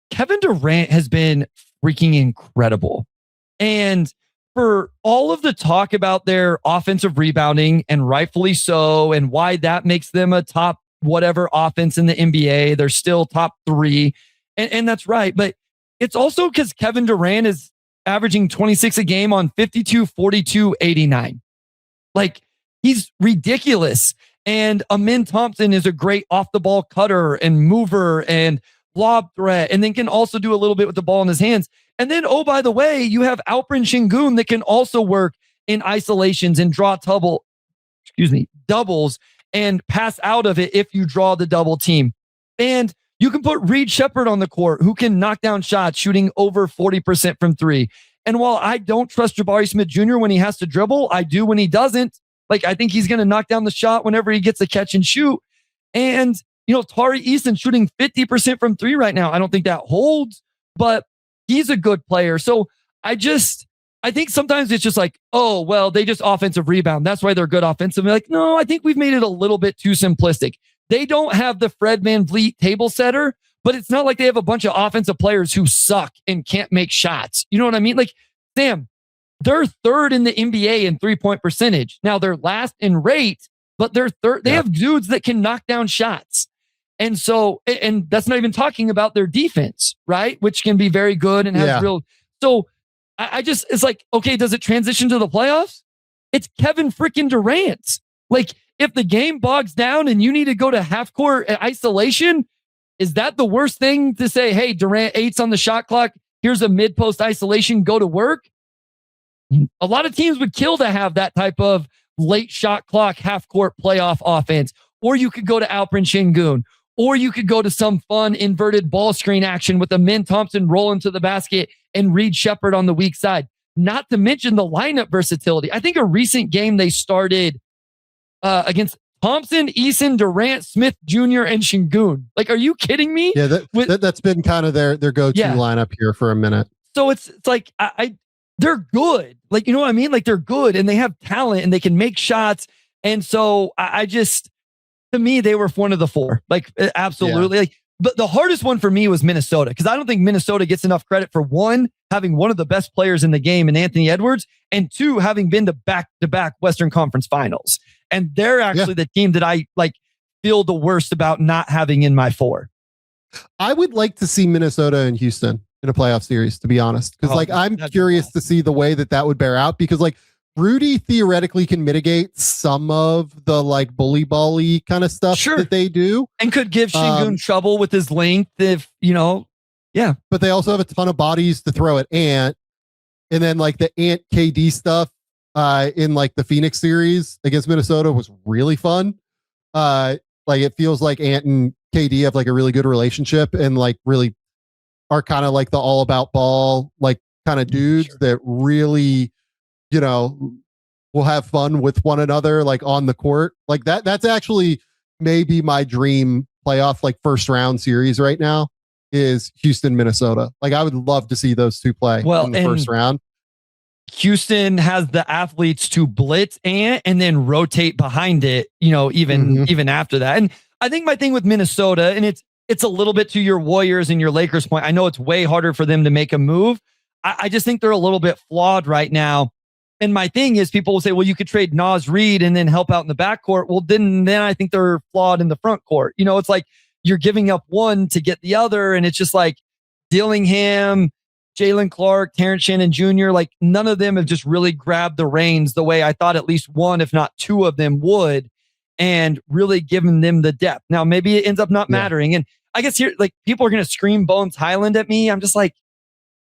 Kevin Durant has been freaking incredible. And for all of the talk about their offensive rebounding, and rightfully so, and why that makes them a top whatever offense in the NBA, they're still top 3. And that's right. But it's also because Kevin Durant is averaging 26 a game on 52, 42, 89. Like, he's ridiculous. And Amin Thompson is a great off the ball cutter and mover and lob threat, and then can also do a little bit with the ball in his hands. And then, oh, by the way, you have Alperen Şengün that can also work in isolations and draw doubles and pass out of it if you draw the double team. And you can put Reed Shepherd on the court, who can knock down shots shooting over 40% from 3. And while I don't trust Jabari Smith Jr. when he has to dribble, I do when he doesn't. Like, I think he's going to knock down the shot whenever he gets a catch and shoot. And, Tari Eason shooting 50% from 3 right now. I don't think that holds, but he's a good player. So I think sometimes it's just like, oh, well, they just offensive rebound. That's why they're good offensively. Like, no, I think we've made it a little bit too simplistic. They don't have the Fred VanVleet table setter, but it's not like they have a bunch of offensive players who suck and can't make shots. You know what I mean? Like, Sam, they're 3rd in the NBA in 3-point percentage. Now they're last in rate, but they're third. They have dudes that can knock down shots. And so, and that's not even talking about their defense, right? Which can be very good and has real. So it's like, okay, does it transition to the playoffs? It's Kevin freaking Durant. Like, if the game bogs down and you need to go to half court isolation, is that the worst thing to say? Hey, Durant 8's on the shot clock. Here's a mid post isolation. Go to work. A lot of teams would kill to have that type of late shot clock, half court playoff offense. Or you could go to Alperen Şengün, or you could go to some fun inverted ball screen action with Amin Thompson rolling to the basket and Reed Shepherd on the weak side. Not to mention the lineup versatility. I think a recent game they started against Thompson, Eason, Durant, Smith Jr., and Şengün. Like, are you kidding me? Yeah, that's been kind of their go-to lineup here for a minute. So it's like they're good. Like, you know what I mean? Like, they're good and they have talent and they can make shots. And so to me, they were one of the 4. Like, absolutely. Like, but the hardest one for me was Minnesota, because I don't think Minnesota gets enough credit for, 1, having one of the best players in the game in Anthony Edwards, and 2, having been to back-to-back Western Conference Finals. And they're actually the team that I feel the worst about not having in my 4. I would like to see Minnesota and Houston in a playoff series, to be honest, because I'm curious to see the way that would bear out, because Rudy theoretically can mitigate some of the bully bally kind of stuff that they do, and could give Şengün trouble with his length if But they also have a ton of bodies to throw at Ant, and then the Ant KD stuff in the Phoenix series against Minnesota was really fun. It feels like Ant and KD have a really good relationship and really are kind of the all about ball kind of dudes that really will have fun with one another on the court. That's actually maybe my dream playoff first round series right now is Houston, Minnesota. I would love to see those two play in the first round. Houston has the athletes to blitz and then rotate behind it, even after that. And I think my thing with Minnesota, and it's a little bit to your Warriors and your Lakers point. I know it's way harder for them to make a move. I just think they're a little bit flawed right now. And my thing is, people will say, well, you could trade Naz Reid and then help out in the backcourt. Well, then I think they're flawed in the front court. It's like you're giving up one to get the other. And it's just like Dillingham, Jalen Clark, Terrence Shannon Jr., like none of them have just really grabbed the reins the way I thought at least one, if not two of them would, and really given them the depth. Now, maybe it ends up not mattering. And I guess here, like people are going to scream Bones Highland at me. I'm just like,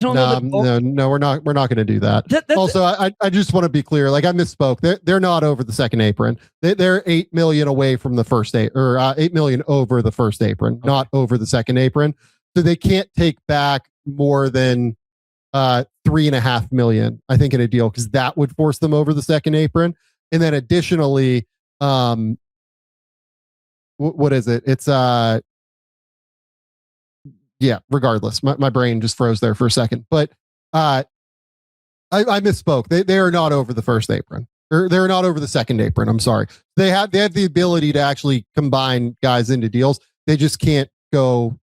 no, we're not going to do that. Also, I just want to be clear. Like I misspoke. They're not over the second apron. They're $8 million away from the first or $8 million over the first apron, not over the second apron. So they can't take back more than $3.5 million, I think, in a deal, because that would force them over the second apron. And then additionally, what is it? It's regardless, my brain just froze there for a second. But I misspoke. They are not over the first apron, or they're not over the second apron. I'm sorry. They have the ability to actually combine guys into deals. They just can't go.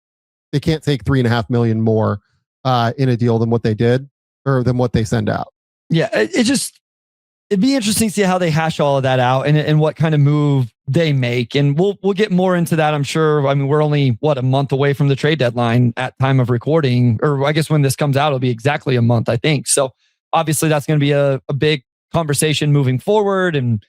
They can't take $3.5 million more in a deal than what they did, or than what they send out. Yeah, it'd be interesting to see how they hash all of that out and what kind of move they make. And we'll get more into that, I'm sure. I mean, we're only a month away from the trade deadline at time of recording, or I guess when this comes out, it'll be exactly a month, I think. So obviously that's going to be a big conversation moving forward. And,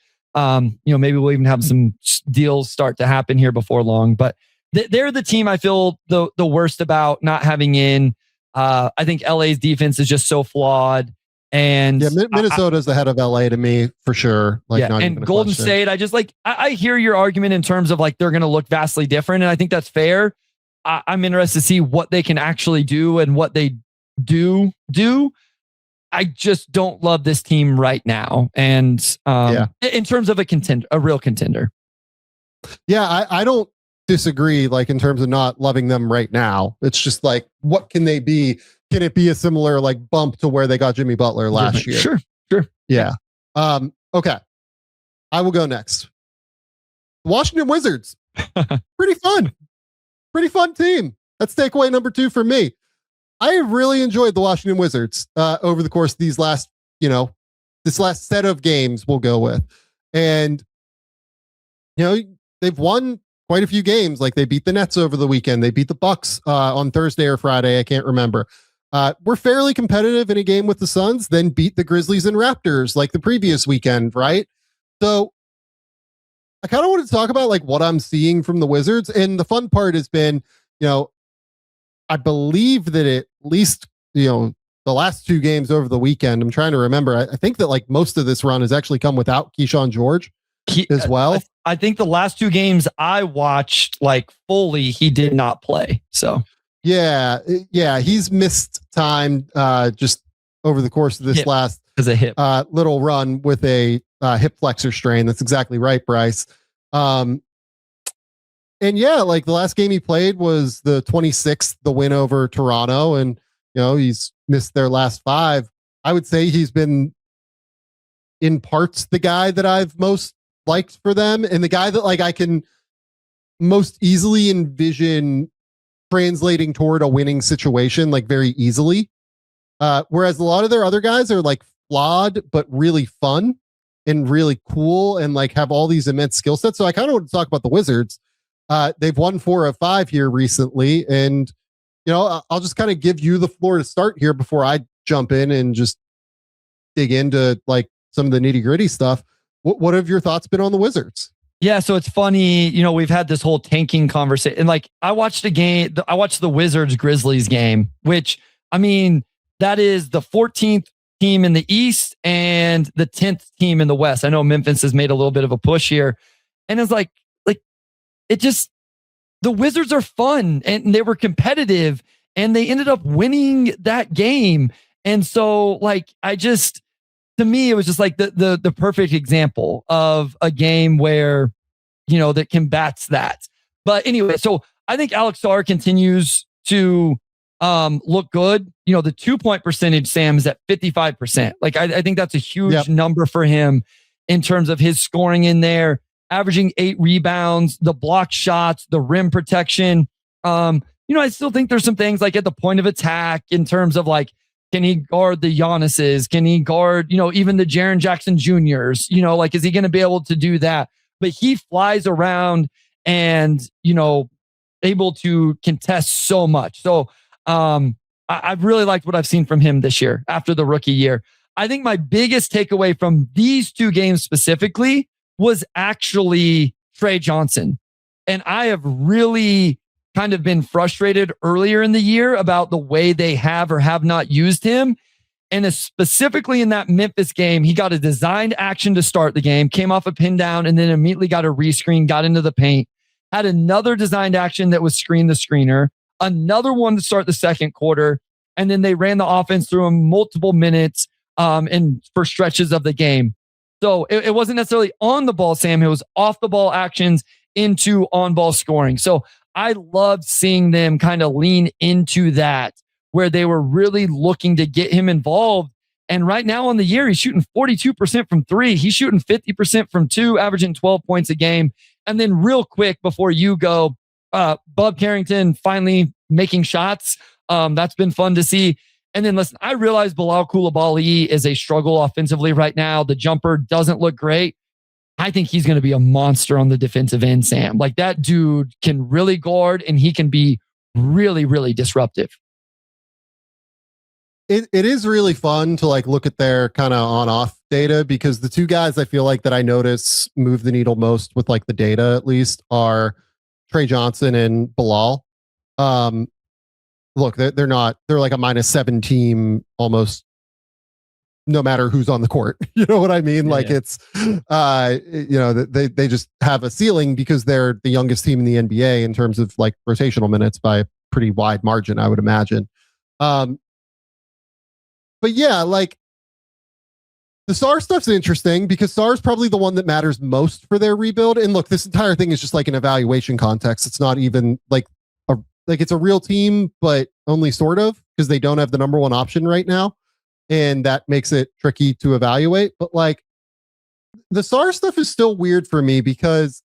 maybe we'll even have some deals start to happen here before long, but they're the team I feel the worst about not having in. I think LA's defense is just so flawed. And Minnesota's ahead of LA to me for sure. Like, not and even a Golden question. State, I just like, I hear your argument in terms of like, they're going to look vastly different. And I think that's fair. I'm interested to see what they can actually do and what they do. I just don't love this team right now. And in terms of a real contender. Yeah, I don't disagree, like in terms of not loving them right now. It's just like, what can they be? Can it be a similar like bump to where they got Jimmy Butler last year? Sure. Yeah. Okay. I will go next. Washington Wizards. Pretty fun team. That's takeaway number 2 for me. I really enjoyed the Washington Wizards over the course of these this last set of games we'll go with. And, they've won quite a few games. Like they beat the Nets over the weekend. They beat the Bucks on Thursday or Friday. I can't remember. We're fairly competitive in a game with the Suns, then beat the Grizzlies and Raptors like the previous weekend, right? So I kind of wanted to talk about like what I'm seeing from the Wizards. And the fun part has been, I believe that at least, the last 2 games over the weekend, I'm trying to remember. I think that like most of this run has actually come without Keyshawn George as well. I think the last 2 games I watched like fully, he did not play. So yeah, he's missed time just over the course of this last little run with a hip flexor strain. That's exactly right, Bryce. And yeah, like the last game he played was the 26th, the win over Toronto, and he's missed their last 5. I would say he's been in parts the guy that I've most liked for them, and the guy that like I can most easily envision translating toward a winning situation like very easily. Whereas a lot of their other guys are like flawed, but really fun and really cool and like have all these immense skill sets. So I kind of want to talk about the Wizards. They've won 4 of 5 here recently. And, I'll just kind of give you the floor to start here before I jump in and just dig into like some of the nitty gritty stuff. What have your thoughts been on the Wizards? Yeah, so it's funny, we've had this whole tanking conversation. And like I watched the Wizards Grizzlies game, which I mean, that is the 14th team in the East and the 10th team in the West. I know Memphis has made a little bit of a push here. And it's like it just, the Wizards are fun and they were competitive and they ended up winning that game. And so like to me, it was just like the perfect example of a game where, that combats that. But anyway, so I think Alex Sarr continues to look good. The 2-point percentage, Sam, is at 55%. Like I think that's a huge number for him in terms of his scoring in there, averaging 8 rebounds, the block shots, the rim protection. I still think there's some things like at the point of attack in terms of like, can he guard the Giannis's? Can he guard, even the Jaren Jackson Juniors? Like, is he going to be able to do that? But he flies around and, able to contest so much. So I've really liked what I've seen from him this year after the rookie year. I think my biggest takeaway from these two games specifically was actually Trey Johnson. And I have really kind of been frustrated earlier in the year about the way they have or have not used him. And specifically in that Memphis game, he got a designed action to start the game, came off a pin down, and then immediately got a rescreen, got into the paint, had another designed action that was screen the screener, another one to start the second quarter. And then they ran the offense through him multiple minutes and for stretches of the game. So it wasn't necessarily on the ball, Sam. It was off the ball actions into on ball scoring. So I loved seeing them kind of lean into that, where they were really looking to get him involved. And right now on the year, he's shooting 42% from three. He's shooting 50% from two, averaging 12 points a game. And then real quick before you go, Bub Carrington finally making shots. That's been fun to see. And then listen, I realize Bilal Coulibaly is a struggle offensively right now. The jumper doesn't look great. I think he's going to be a monster on the defensive end, Sam. Like that dude can really guard and he can be really, really disruptive. It is really fun to like look at their kind of on-off data, because the two guys I feel like that I notice move the needle most with like the data at least are Trey Johnson and Bilal. Look, they're like a -7 team almost no matter who's on the court. You know what I mean? Yeah, like yeah. it's, they just have a ceiling because they're the youngest team in the NBA in terms of like rotational minutes by a pretty wide margin, I would imagine. But yeah, like the Sar stuff's interesting because Sar's probably the one that matters most for their rebuild. And look, this entire thing is just like an evaluation context. It's not even like it's a real team, but only sort of, because they don't have the number one option right now. And that makes it tricky to evaluate. But like the Sar stuff is still weird for me because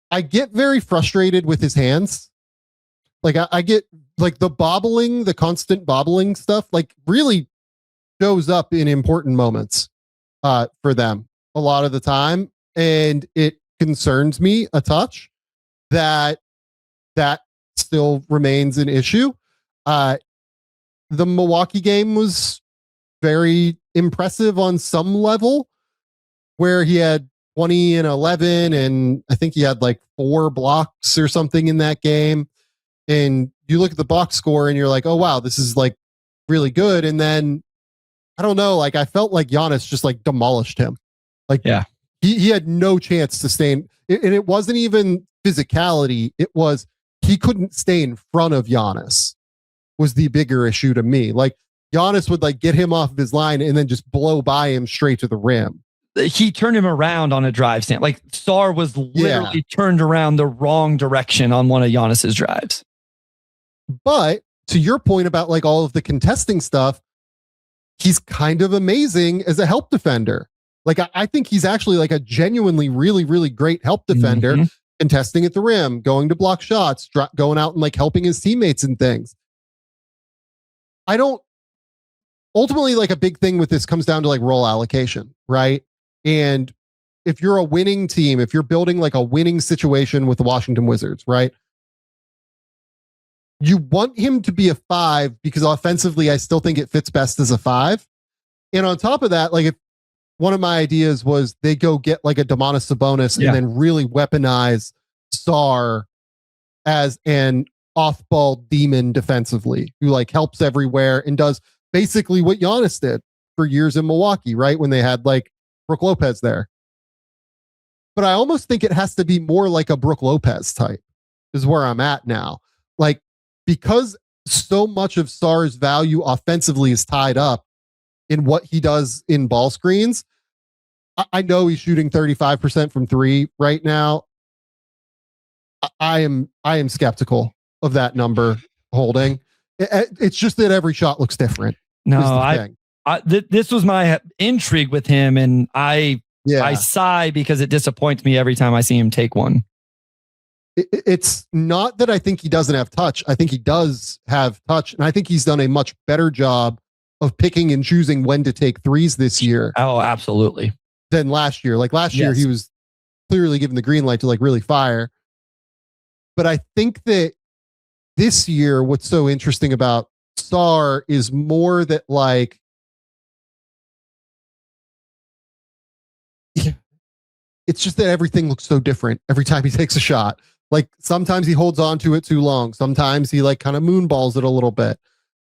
I get very frustrated with his hands. Like I get like the constant bobbling stuff, like really shows up in important moments for them a lot of the time. And it concerns me a touch that still remains an issue. The Milwaukee game was very impressive on some level, where he had 20 and 11, and I think he had like 4 blocks or something in that game. And you look at the box score and you're like, oh wow, this is like really good. And then I don't know, like I felt like Giannis just like demolished him. Like Yeah. he had no chance to stay in, and it wasn't even physicality. It was he couldn't stay in front of Giannis was the bigger issue to me. Like Giannis would like get him off of his line and then just blow by him straight to the rim. He turned him around on a drive, Sam. Like Sar was literally turned around the wrong direction on one of Giannis's drives. But to your point about like all of the contesting stuff, he's kind of amazing as a help defender. Like I think he's actually like a genuinely really, really great help defender, contesting at the rim, going to block shots, going out and like helping his teammates and things. Ultimately, like a big thing with this comes down to like role allocation, right? And if you're a winning team, if you're building like a winning situation with the Washington Wizards, right? You want him to be a 5 because offensively, I still think it fits best as a 5. And on top of that, like if one of my ideas was they go get like a Domantas Sabonis and then really weaponize Sar as an off-ball demon defensively, who like helps everywhere and does basically what Giannis did for years in Milwaukee, right? When they had like Brook Lopez there. But I almost think it has to be more like a Brook Lopez type is where I'm at now. Like, because so much of Sar's value offensively is tied up in what he does in ball screens. I know he's shooting 35% from 3 right now. I am skeptical of that number holding. It's just that every shot looks different. No, this was my intrigue with him, and I sigh because it disappoints me every time I see him take one. It's not that I think he doesn't have touch. I think he does have touch, and I think he's done a much better job of picking and choosing when to take threes this year. Oh, absolutely. Than last year. Like last year, he was clearly given the green light to like really fire. But I think that this year, what's so interesting about Sar is more that like, it's just that everything looks so different every time he takes a shot. Like sometimes he holds on to it too long. Sometimes he like kind of moonballs it a little bit.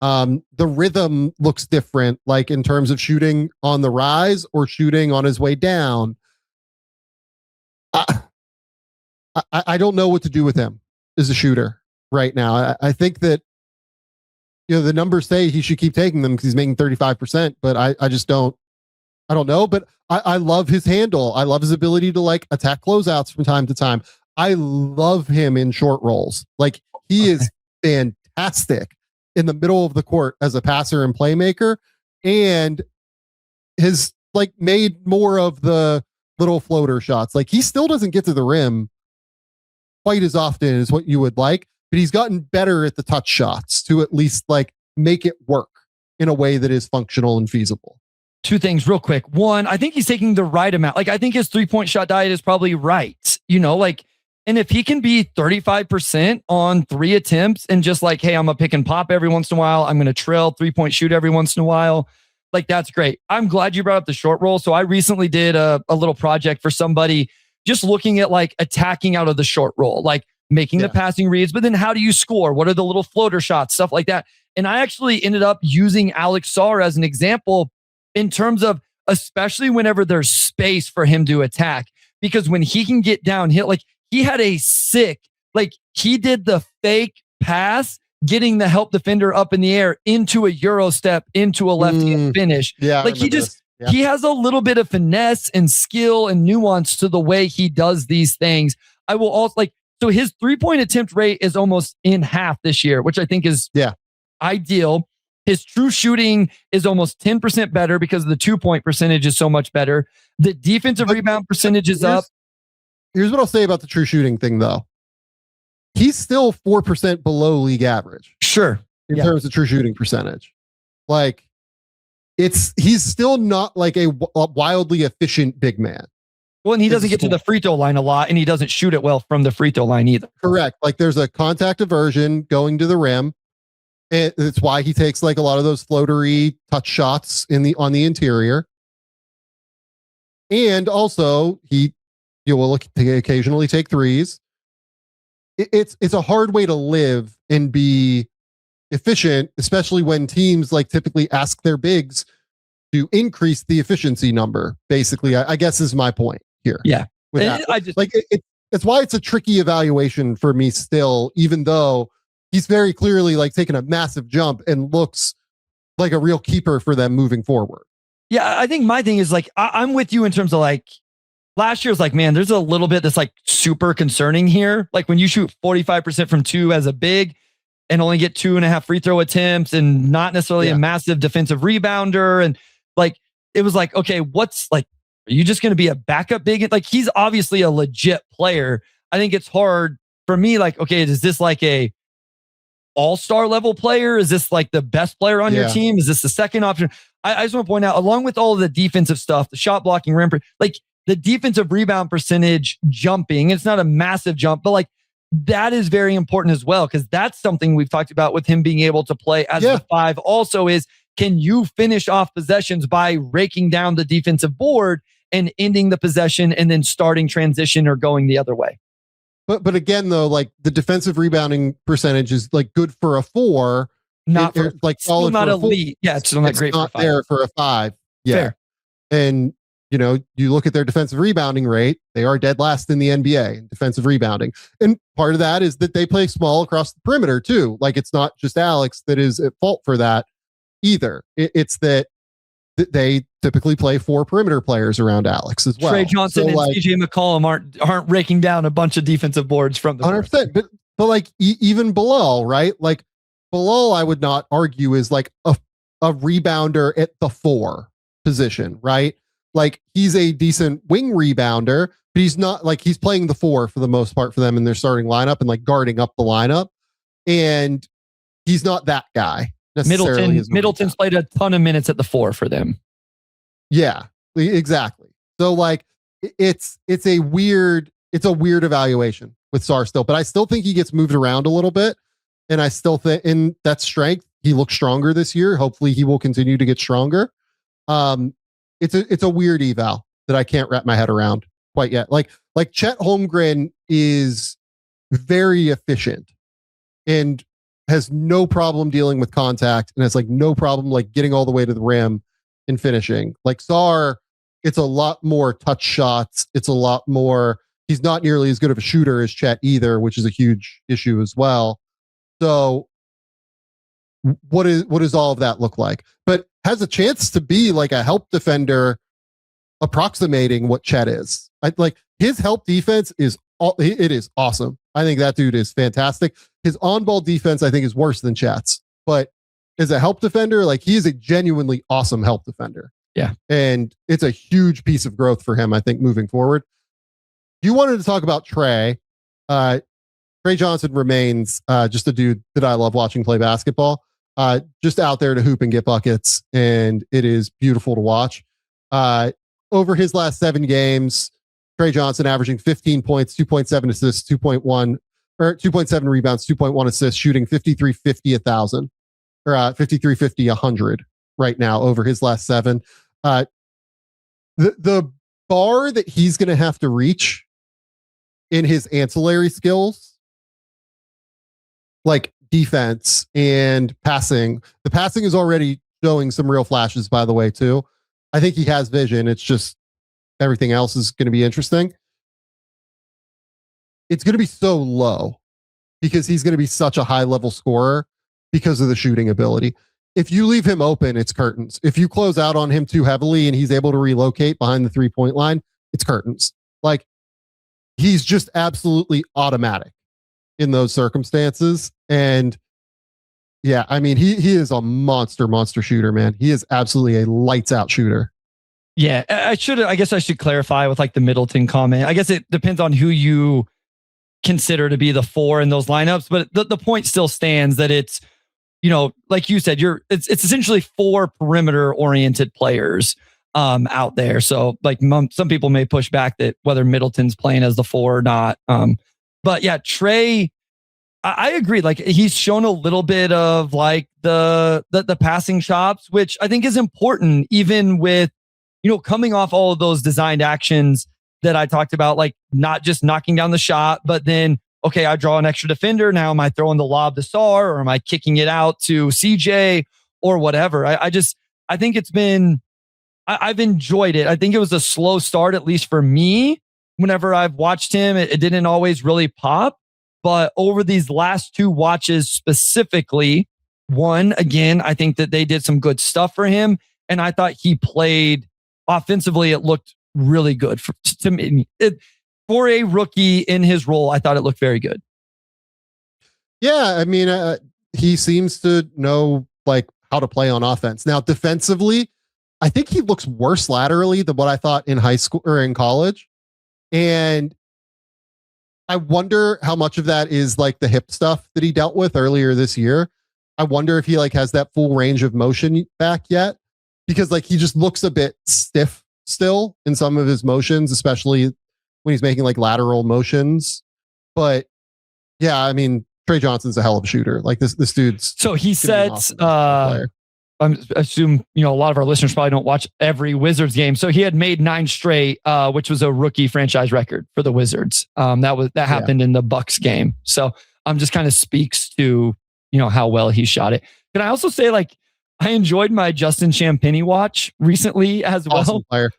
The rhythm looks different, like in terms of shooting on the rise or shooting on his way down. I don't know what to do with him as a shooter right now. I think that, you know, the numbers say he should keep taking them because he's making 35%, but I just don't. I don't know, but I love his handle. I love his ability to like attack closeouts from time to time. I love him in short rolls. Like he is fantastic in the middle of the court as a passer and playmaker, and has like made more of the little floater shots. Like he still doesn't get to the rim quite as often as what you would like, but he's gotten better at the touch shots to at least like make it work in a way that is functional and feasible. Two things real quick. One, I think he's taking the right amount. Like I think his 3-point shot diet is probably right. You know, like, and if he can be 35% on 3 attempts and just like, hey, I'm a pick and pop every once in a while, I'm going to trail 3-point shoot every once in a while. Like that's great. I'm glad you brought up the short roll. So I recently did a little project for somebody just looking at like attacking out of the short roll, like making the passing reads, but then how do you score? What are the little floater shots, stuff like that. And I actually ended up using Alex Sarr as an example in terms of, especially whenever there's space for him to attack, because when he can get downhill, like he had a sick, like he did the fake pass, getting the help defender up in the air into a Euro step, into a left hand finish. Yeah. Like he just, he has a little bit of finesse and skill and nuance to the way he does these things. I will also like, so his 3-point attempt rate is almost in half this year, which I think is ideal. His true shooting is almost 10% better because the 2-point percentage is so much better. The defensive rebound percentage is up. Here's what I'll say about the true shooting thing, though. He's still 4% below league average. Sure. In terms of true shooting percentage. Like, he's still not like a wildly efficient big man. Well, and he doesn't get to the free throw line a lot, and he doesn't shoot it well from the free throw line either. Correct. Like, there's a contact aversion going to the rim. It's why he takes like a lot of those floatery touch shots on the interior. And also you will occasionally take threes. It's a hard way to live and be efficient, especially when teams like typically ask their bigs to increase the efficiency number. Basically, I guess is my point here. Yeah. It's why it's a tricky evaluation for me still, even though he's very clearly like taking a massive jump and looks like a real keeper for them moving forward. Yeah, I think my thing is like, I'm with you in terms of like, last year was like, man, there's a little bit that's like super concerning here. Like when you shoot 45% from 2 as a big and only get 2.5 free throw attempts and not necessarily a massive defensive rebounder. And like, it was like, okay, what's like, are you just going to be a backup big? Like he's obviously a legit player. I think it's hard for me. Like, okay, is this like a all-star level player? Is this like the best player on your team? Is this the second option? I just want to point out, along with all of the defensive stuff, the shot blocking, rim, like the defensive rebound percentage jumping, it's not a massive jump, but like that is very important as well, because that's something we've talked about with him being able to play as the 5 also is, can you finish off possessions by raking down the defensive board and ending the possession and then starting transition or going the other way? But again, though, like the defensive rebounding percentage is like good for a 4, not for like still solid not for a elite. 4. Yeah, it's still not great. Not for a 5. there for a 5. Yeah, fair. And you know, you look at their defensive rebounding rate; they are dead last in the NBA in defensive rebounding. And part of that is that they play small across the perimeter too. Like it's not just Alex that is at fault for that either. It's that they typically play 4 perimeter players around Alex as well. Trey Johnson and CJ McCollum aren't raking down a bunch of defensive boards from the 100%. But like even Bilal, right? Like Bilal, I would not argue is like a rebounder at the 4 position, right? Like he's a decent wing rebounder, but he's not like he's playing the 4 for the most part for them in their starting lineup and like guarding up the lineup. And he's not that guy. Middleton's played a ton of minutes at the 4 for them. Yeah, exactly. So like it's a weird evaluation with Sarr still, but I still think he gets moved around a little bit. And I still think in that strength, he looks stronger this year. Hopefully he will continue to get stronger. It's a weird eval that I can't wrap my head around quite yet. Like Chet Holmgren is very efficient and has no problem dealing with contact and has like no problem like getting all the way to the rim and finishing. Like Sarr, it's a lot more touch shots. It's a lot more. He's not nearly as good of a shooter as Chet either, which is a huge issue as well. So what does all of that look like? But has a chance to be like a help defender approximating what Chet is. Like his help defense is awesome. I think that dude is fantastic. His on-ball defense, I think, is worse than Chet's. But as a help defender, like he is a genuinely awesome help defender. Yeah. And it's a huge piece of growth for him, I think, moving forward. You wanted to talk about Trey. Trey Johnson remains just a dude that I love watching play basketball. Just out there to hoop and get buckets, and it is beautiful to watch. Over his last 7 games, Trey Johnson averaging 15 points, 2.7 assists, 2.7 rebounds, 2.1 assists, shooting 53-50 1,000 or 53-50 100 right now over his last 7. The bar that he's going to have to reach in his ancillary skills, like defense and passing. The passing is already showing some real flashes, by the way, too. I think he has vision. It's just everything else is going to be interesting. It's going to be so low because he's going to be such a high level scorer because of the shooting ability. If you leave him open, it's curtains. If you close out on him too heavily and he's able to relocate behind the 3-point line, it's curtains. Like he's just absolutely automatic in those circumstances. And yeah, I mean, he is a monster shooter, man. He is absolutely a lights out shooter. Yeah, I guess I should clarify with like the Middleton comment. I guess it depends on who you consider to be the 4 in those lineups, but the point still stands that it's, you know, like you said, it's essentially 4 perimeter oriented players out there. So like some people may push back that whether Middleton's playing as the 4 or not. But yeah, Trey, I agree. Like he's shown a little bit of like the passing chops, which I think is important, even with, you know, coming off all of those designed actions that I talked about, like not just knocking down the shot, but then, okay, I draw an extra defender. Now am I throwing the lob to Sarr or am I kicking it out to CJ or whatever? I think it's been, I've enjoyed it. I think it was a slow start, at least for me. Whenever I've watched him, it didn't always really pop. But over these last 2 watches specifically, one, again, I think that they did some good stuff for him. And I thought he played offensively. It looked really good to me. For a rookie in his role, I thought it looked very good. Yeah, I mean, he seems to know like how to play on offense. Now, defensively, I think he looks worse laterally than what I thought in high school or in college. And I wonder how much of that is like the hip stuff that he dealt with earlier this year. I wonder if he like has that full range of motion back yet, because like he just looks a bit stiff still in some of his motions, especially when he's making like lateral motions. But yeah, I mean, Trey Johnson's a hell of a shooter. Like this dude's. So he sets, I assume, you know, a lot of our listeners probably don't watch every Wizards game. So he had made 9 straight, which was a rookie franchise record for the Wizards. That happened in the Bucks game. So just kind of speaks to, you know, how well he shot it. Can I also say, like, I enjoyed my Justin Champagnie watch recently as well. Awesome player.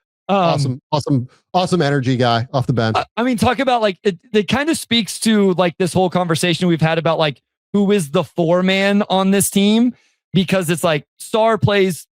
Awesome energy guy off the bench. I mean, talk about like, it kind of speaks to like this whole conversation we've had about like, who is the 4-man on this team? Because it's like Sarr plays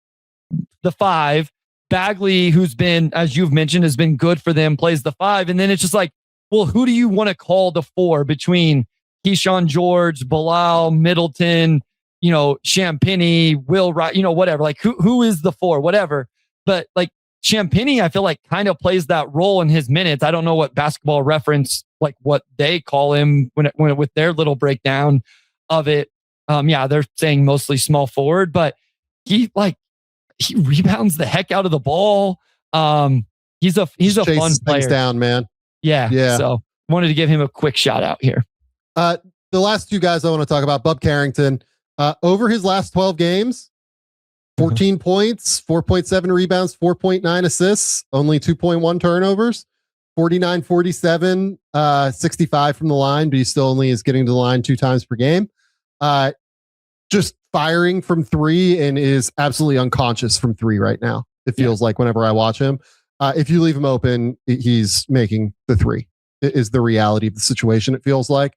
the 5, Bagley, who's been, as you've mentioned, has been good for them, plays the 5. And then it's just like, well, who do you want to call the 4 between Keyshawn George, Bilal, Middleton, you know, Champagnie, Will Wright, you know, whatever. Like who is the 4, whatever. But like Champagnie, I feel like kind of plays that role in his minutes. I don't know what Basketball Reference, like what they call him when with their little breakdown of it. Yeah, they're saying mostly small forward, but he rebounds the heck out of the ball. He's a fun player. Things down, man. Yeah. So wanted to give him a quick shout out here. The last two guys I want to talk about, Bub Carrington, over his last 12 games, 14 points, 4.7 rebounds, 4.9 assists, only 2.1 turnovers, 49, 47, 65 from the line, but he still only is getting to the line 2 times per game. Just firing from 3 and is absolutely unconscious from 3 right now. It feels like whenever I watch him, if you leave him open, he's making the 3. It is the reality of the situation. It feels like,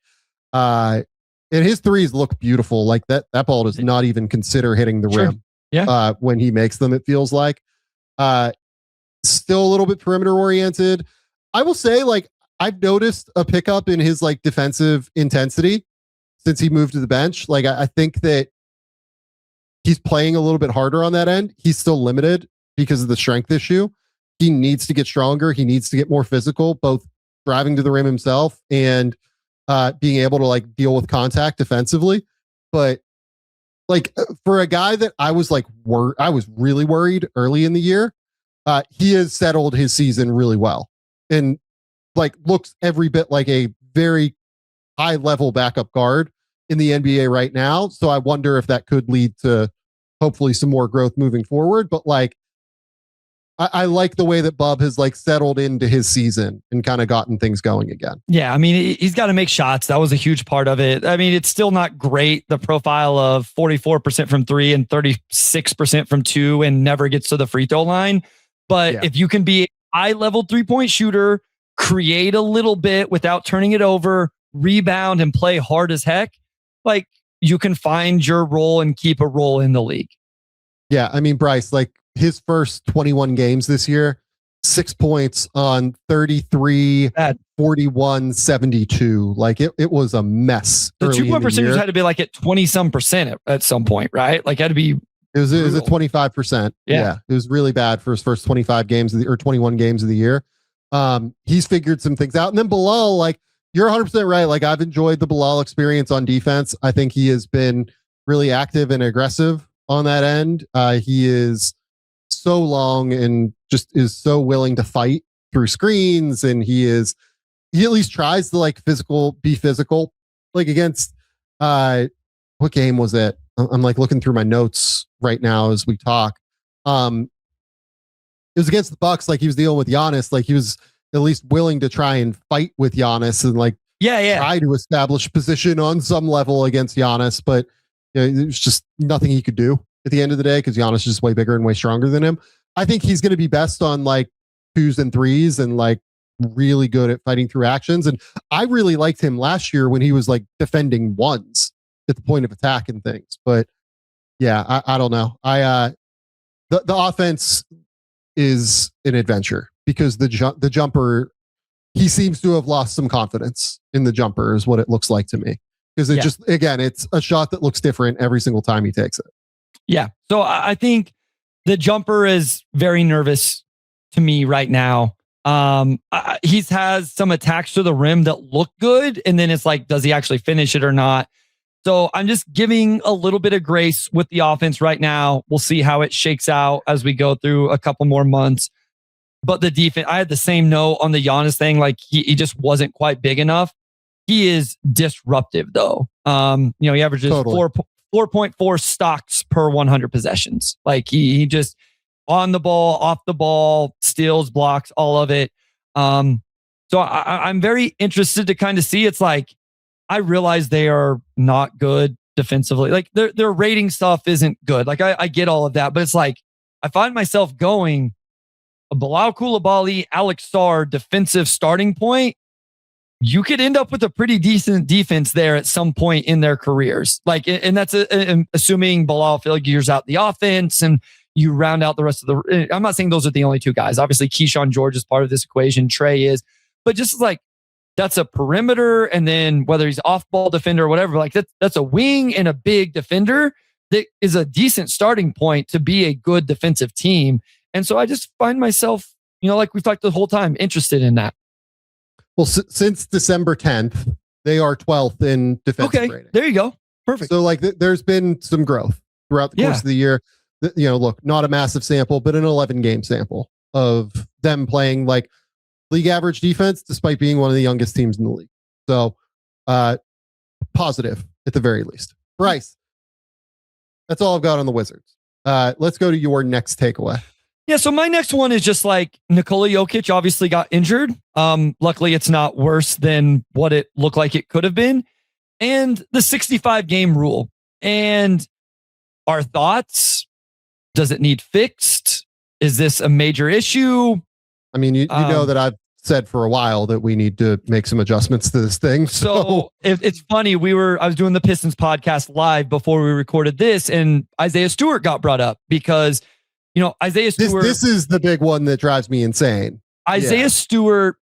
and his threes look beautiful. Like that ball does not even consider hitting the rim. Yeah. When he makes them, it feels like, still a little bit perimeter oriented. I will say, like, I've noticed a pickup in his like defensive intensity since he moved to the bench. Like, I think that he's playing a little bit harder on that end. He's still limited because of the strength issue. He needs to get stronger. He needs to get more physical, both driving to the rim himself and being able to like deal with contact defensively. But like for a guy that I was like, I was really worried early in the year, he has settled his season really well and like looks every bit like a very high level backup guard in the NBA right now. So I wonder if that could lead to hopefully some more growth moving forward. But like, I like the way that Bub has like settled into his season and kind of gotten things going again. Yeah, I mean, he's got to make shots. That was a huge part of it. I mean, it's still not great. The profile of 44% from 3 and 36% from 2 and never gets to the free throw line. But if you can be a high level 3-point shooter, create a little bit without turning it over, rebound and play hard as heck, like you can find your role and keep a role in the league. Yeah, I mean, Bryce, like his first 21 games this year, 6 points on 33, 41, 72. Like it was a mess. The 2-point percentage had to be like at 20% at some point, right? Like it had to be. It was a 25%. Yeah. It was really bad for his first 25 games or 21 games of the year. He's figured some things out. And then Bilal, like you're 100% right. Like I've enjoyed the Bilal experience on defense. I think he has been really active and aggressive on that end. He is so long and just is so willing to fight through screens. And he at least tries to like be physical, like against, what game was it? I'm like looking through my notes right now as we talk. It was against the Bucks. Like he was dealing with Giannis. Like he was at least willing to try and fight with Giannis and like try to establish position on some level against Giannis. But there's just nothing he could do at the end of the day because Giannis is just way bigger and way stronger than him. I think he's going to be best on like 2s and 3s and like really good at fighting through actions. And I really liked him last year when he was like defending 1s at the point of attack and things. But yeah, I don't know. The offense is an adventure because the jumper, he seems to have lost some confidence in the jumper is what it looks like to me. Because it just, again, it's a shot that looks different every single time he takes it. Yeah. So I think the jumper is very nervous to me right now. He has some attacks to the rim that look good. And then it's like, does he actually finish it or not? So I'm just giving a little bit of grace with the offense right now. We'll see how it shakes out as we go through a couple more months. But the defense, I had the same note on the Giannis thing. Like he just wasn't quite big enough. He is disruptive though. He averages 4.4 stocks per 100 possessions. Like he just on the ball, off the ball, steals, blocks, all of it. So I'm very interested to kind of see. It's like, I realize they are not good defensively. Like their rating stuff isn't good. Like I get all of that, but it's like, I find myself going a Bilal Coulibaly, Alex Sarr defensive starting point. You could end up with a pretty decent defense there at some point in their careers. Like, and that's assuming Bilal figures out the offense and you round out the rest of the, I'm not saying those are the only two guys. Obviously Keyshawn George is part of this equation. Trey is, but just like, that's a perimeter. And then whether he's off ball defender or whatever, like that's a wing and a big defender that is a decent starting point to be a good defensive team. And so I just find myself, like we've talked the whole time, interested in that. Well, since December 10th, they are 12th in defensive rating. There you go. Perfect. So like there's been some growth throughout the course of the year. Look, not a massive sample, but an 11 game sample of them playing like league average defense, despite being one of the youngest teams in the league. So, positive at the very least. Bryce, that's all I've got on the Wizards. Let's go to your next takeaway. Yeah, so my next one is just like Nikola Jokic obviously got injured. Luckily, it's not worse than what it looked like it could have been. And the 65 game rule. And our thoughts, does it need fixed? Is this a major issue? I mean, you know that I've said for a while that we need to make some adjustments to this thing. So it's funny. I was doing the Pistons podcast live before we recorded this, and Isaiah Stewart got brought up because, Isaiah Stewart. This is the big one that drives me insane. Isaiah Stewart,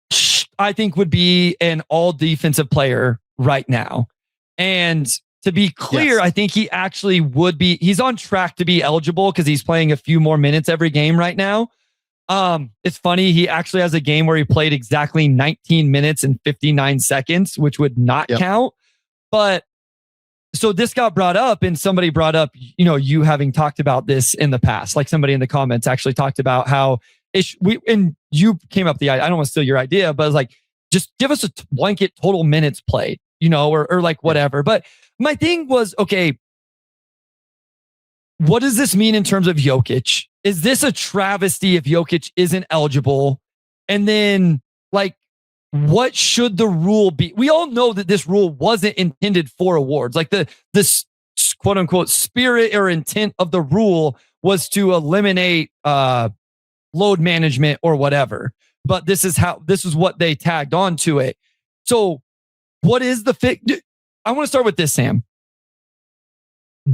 I think, would be an all defensive player right now. And to be clear, yes. I think he actually would be. He's on track to be eligible because he's playing a few more minutes every game right now. It's funny. He actually has a game where he played exactly 19 minutes and 59 seconds, which would not count. But so this got brought up, and somebody brought up, you having talked about this in the past, like somebody in the comments actually talked about how and you came up the idea. I don't want to steal your idea, but it's like, just give us a blanket total minutes played, or like whatever. But my thing was, okay, what does this mean in terms of Jokic? Is this a travesty if Jokic isn't eligible? And then, like, what should the rule be? We all know that this rule wasn't intended for awards. Like this quote unquote spirit or intent of the rule was to eliminate load management or whatever. But this is what they tagged onto it. So what is the fix? I want to start with this, Sam.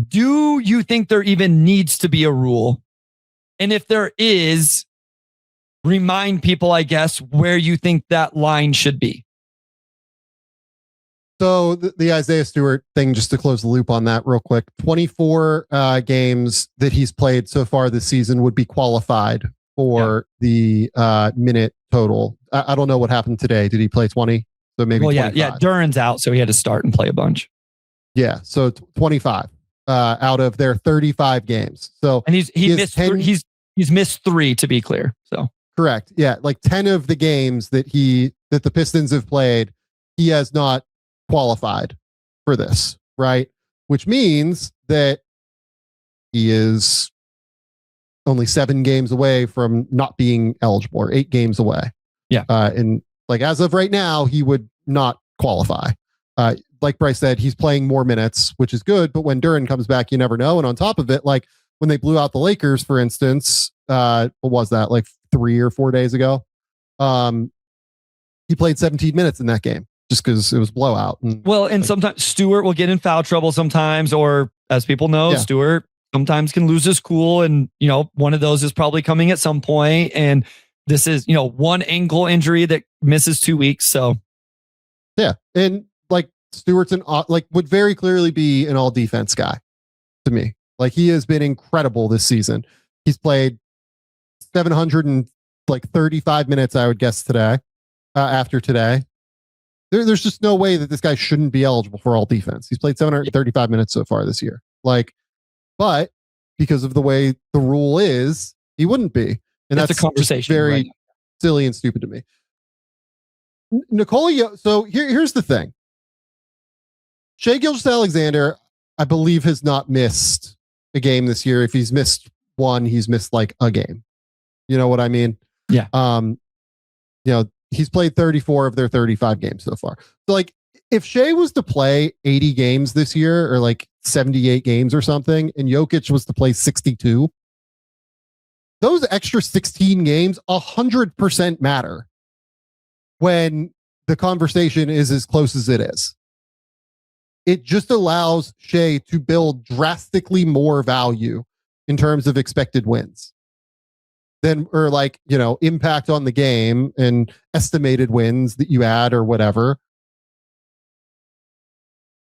Do you think there even needs to be a rule? And if there is, remind people, I guess, where you think that line should be. So the Isaiah Stewart thing, just to close the loop on that real quick, 24 games that he's played so far this season would be qualified for the minute total. I don't know what happened today. Did he play 20? So maybe 25. Yeah. Duran's out, so he had to start and play a bunch. Yeah, so 25 out of their 35 games. So and he's missed 3, to be clear. So correct. Yeah, like 10 of the games that the Pistons have played, he has not qualified for this, right? Which means that he is only 7 games away from not being eligible, or 8 games away. Yeah. And like as of right now, he would not qualify. Like Bryce said, he's playing more minutes, which is good. But when Duran comes back, you never know. And on top of it, like when they blew out the Lakers, for instance, what was that, like 3 or 4 days ago? He played 17 minutes in that game just because it was blowout. And sometimes Stewart will get in foul trouble sometimes, or as people know, Stewart sometimes can lose his cool. And, one of those is probably coming at some point. And this is, one ankle injury that misses 2 weeks. So, yeah. And like Stewart's would very clearly be an all defense guy to me. Like he has been incredible this season. He's played 735 minutes, I would guess today, after today. There's just no way that this guy shouldn't be eligible for all defense. He's played 735 minutes so far this year. But because of the way the rule is, he wouldn't be. And that's a conversation very silly and stupid to me. Nikola, so here's the thing. Shai Gilgeous-Alexander, I believe, has not missed a game this year. If he's missed one, he's missed like a game. You know what I mean? Yeah. He's played 34 of their 35 games so far. So like if Shai was to play 80 games this year, or like 78 games or something, and Jokic was to play 62, those extra 16 games 100% matter when the conversation is as close as it is. It just allows Shai to build drastically more value in terms of expected wins than, or like, impact on the game and estimated wins that you add or whatever.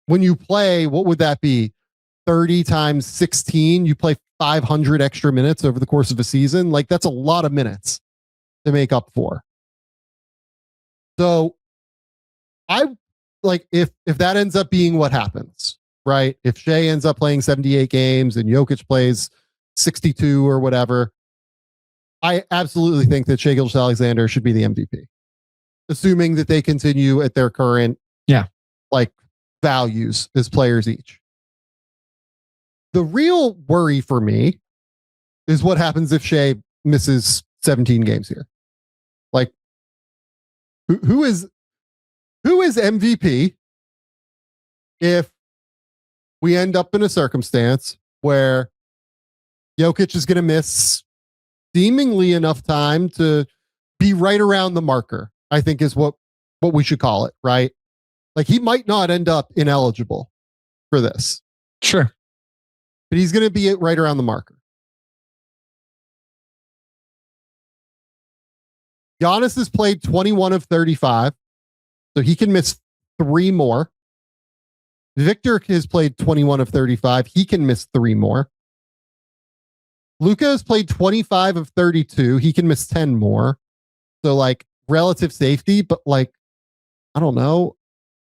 When you play, what would that be? 30 times 16, you play 500 extra minutes over the course of a season. Like that's a lot of minutes to make up for. So I like if that ends up being what happens, right? If Shai ends up playing 78 games and Jokic plays 62 or whatever, I absolutely think that Shai Gilgeous-Alexander should be the MVP. assuming that they continue at their current like values as players each. The real worry for me is what happens if Shea misses 17 games here. Like, who is MVP if we end up in a circumstance where Jokic is going to miss seemingly enough time to be right around the marker, I think is what we should call it, right? Like, he might not end up ineligible for this. Sure. But he's going to be right around the marker. Giannis has played 21 of 35, so he can miss 3 more. Victor has played 21 of 35. He can miss 3 more. Luka has played 25 of 32. He can miss 10 more. So, like, relative safety, but, like, I don't know.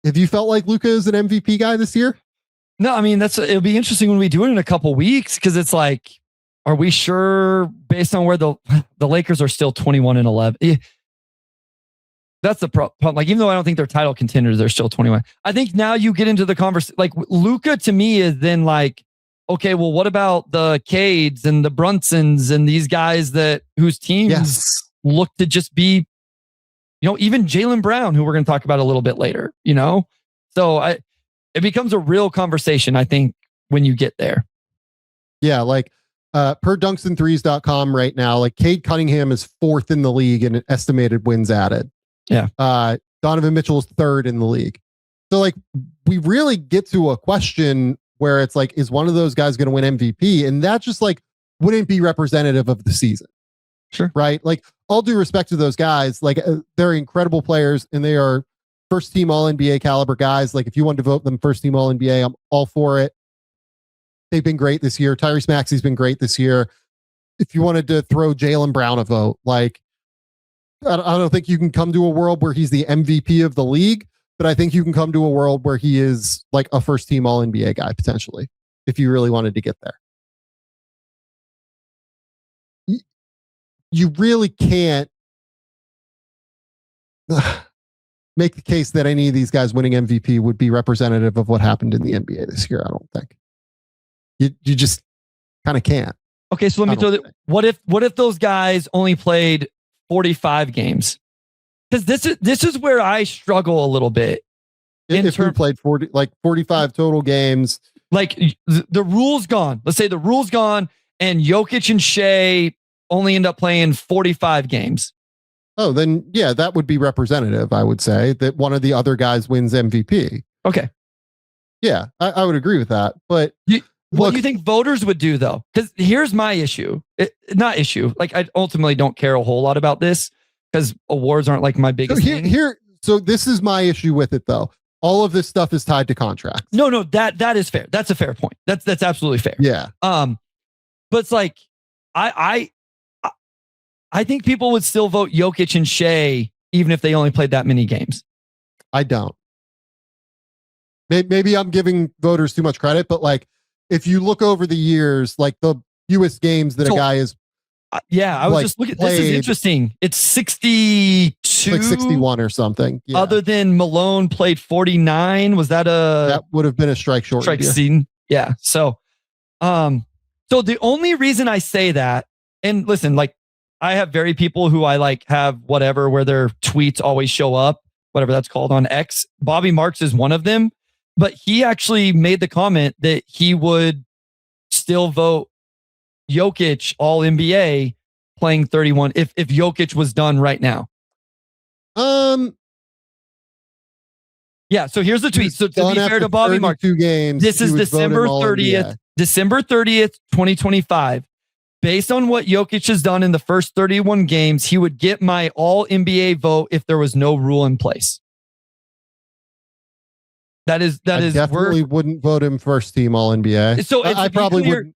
Have you felt like Luka is an MVP guy this year? No, I mean, it'll be interesting when we do it in a couple weeks, because it's like, are we sure based on where the Lakers are still 21 and 11? That's the problem. Like, even though I don't think they're title contenders, they're still 21. I think now you get into the conversation. Like, Luka to me is then like, okay, well, what about the Cades and the Brunsons and these guys whose teams look to just be, even Jaylen Brown, who we're going to talk about a little bit later, So it becomes a real conversation, I think, when you get there. Yeah, like per dunksandthrees.com right now, like Cade Cunningham is 4th in the league in estimated wins added. Yeah. Donovan Mitchell is 3rd in the league. So, like, we really get to a question where it's like, is one of those guys going to win MVP? And that just like wouldn't be representative of the season. Sure. Right? Like, all due respect to those guys, like they're incredible players and they are first team all NBA caliber guys. Like, if you wanted to vote them first team all NBA, I'm all for it. They've been great this year. Tyrese Maxey's been great this year. If you wanted to throw Jaylen Brown a vote, like, I don't think you can come to a world where he's the MVP of the league, but I think you can come to a world where he is like a first team all NBA guy, potentially, if you really wanted to get there. You really can't make the case that any of these guys winning MVP would be representative of what happened in the NBA this year. I don't think. You just kind of can't. Okay, so let me throw that. What if those guys only played 45 games? Because this is where I struggle a little bit. If we played 45 total games, like the rule's gone. Let's say the rule's gone, and Jokic and Shea only end up playing 45 games. Oh, then yeah, that would be representative. I would say that one of the other guys wins MVP. Okay. Yeah, I would agree with that. But what do you think voters would do, though? Because here's my issue. Like, I ultimately don't care a whole lot about this because awards aren't like my biggest thing. So this is my issue with it, though. All of this stuff is tied to contracts. No, that is fair. That's a fair point. That's absolutely fair. Yeah. But it's like I think people would still vote Jokic and Shea even if they only played that many games. I don't. Maybe I'm giving voters too much credit, but like, if you look over the years, like the fewest games that a guy is. I was just looking. This is interesting. It's 62, like 61 or something. Yeah. Other than Malone played 49. Was that that would have been a strike short? Strike season. Yeah. So the only reason I say that, and listen, like, I have very people who I like have whatever where their tweets always show up, whatever that's called on X. Bobby Marks is one of them. But he actually made the comment that he would still vote Jokic all NBA playing 31 if Jokic was done right now. Yeah, so here's the tweet. So to be fair to Bobby Marks, this is December 30th, 2025. Based on what Jokic has done in the first 31 games, he would get my all NBA vote if there was no rule in place. I definitely wouldn't vote him first team all NBA. So I probably wouldn't.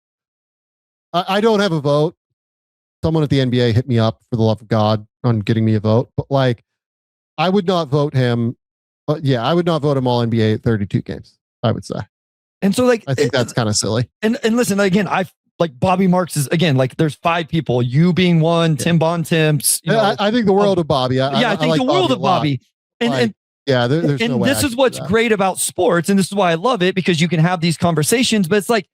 I don't have a vote. Someone at the NBA hit me up for the love of God on getting me a vote, but like, I would not vote him. I would not vote him all NBA at 32 games. I would say. And so, like, I think that's kind of silly. And listen, again, like Bobby Marks is again, like there's 5 people, you being one, Tim Bontemps. I think the world of Bobby. I think like the world of Bobby. And there's no way. This is what's great about sports. And this is why I love it, because you can have these conversations, but it's like,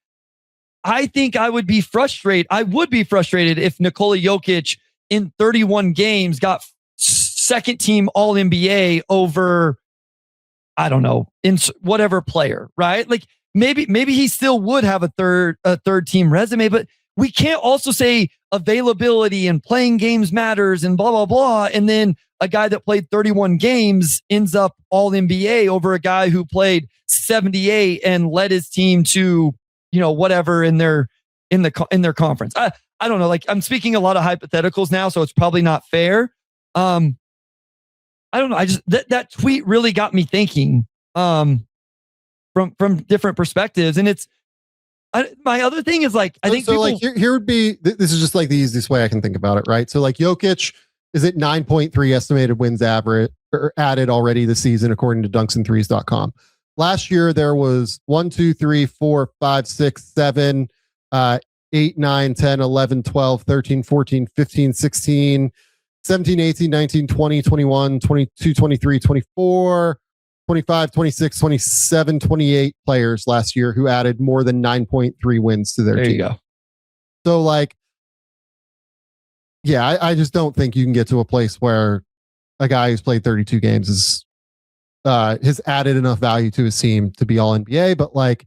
I think I would be frustrated. I would be frustrated if Nikola Jokic in 31 games got second team all NBA over, I don't know, in whatever player, right? Like maybe he still would have a third team resume, but we can't also say availability and playing games matters and blah, blah, blah. And then a guy that played 31 games ends up all NBA over a guy who played 78 and led his team to, whatever in their conference. I don't know. Like I'm speaking a lot of hypotheticals now, so it's probably not fair. I don't know. I just, that tweet really got me thinking, from different perspectives. And my other thing is like, I think so like here would be, this is just like the easiest way I can think about it. Right. So like Jokic is at 9.3 estimated wins average or added already this season, according to dunksandthrees.com. Last year, there was 1, 2, 3, 4, 5, 6, 7, 8, 9, 10, 11, 12, 13, 14, 15, 16, 17, 18, 19, 20, 21, 22, 23, 24, 25, 26, 27, 28 players last year who added more than 9.3 wins to their team. There you go. So like, yeah, I just don't think you can get to a place where a guy who's played 32 games is has added enough value to his team to be all NBA. But like,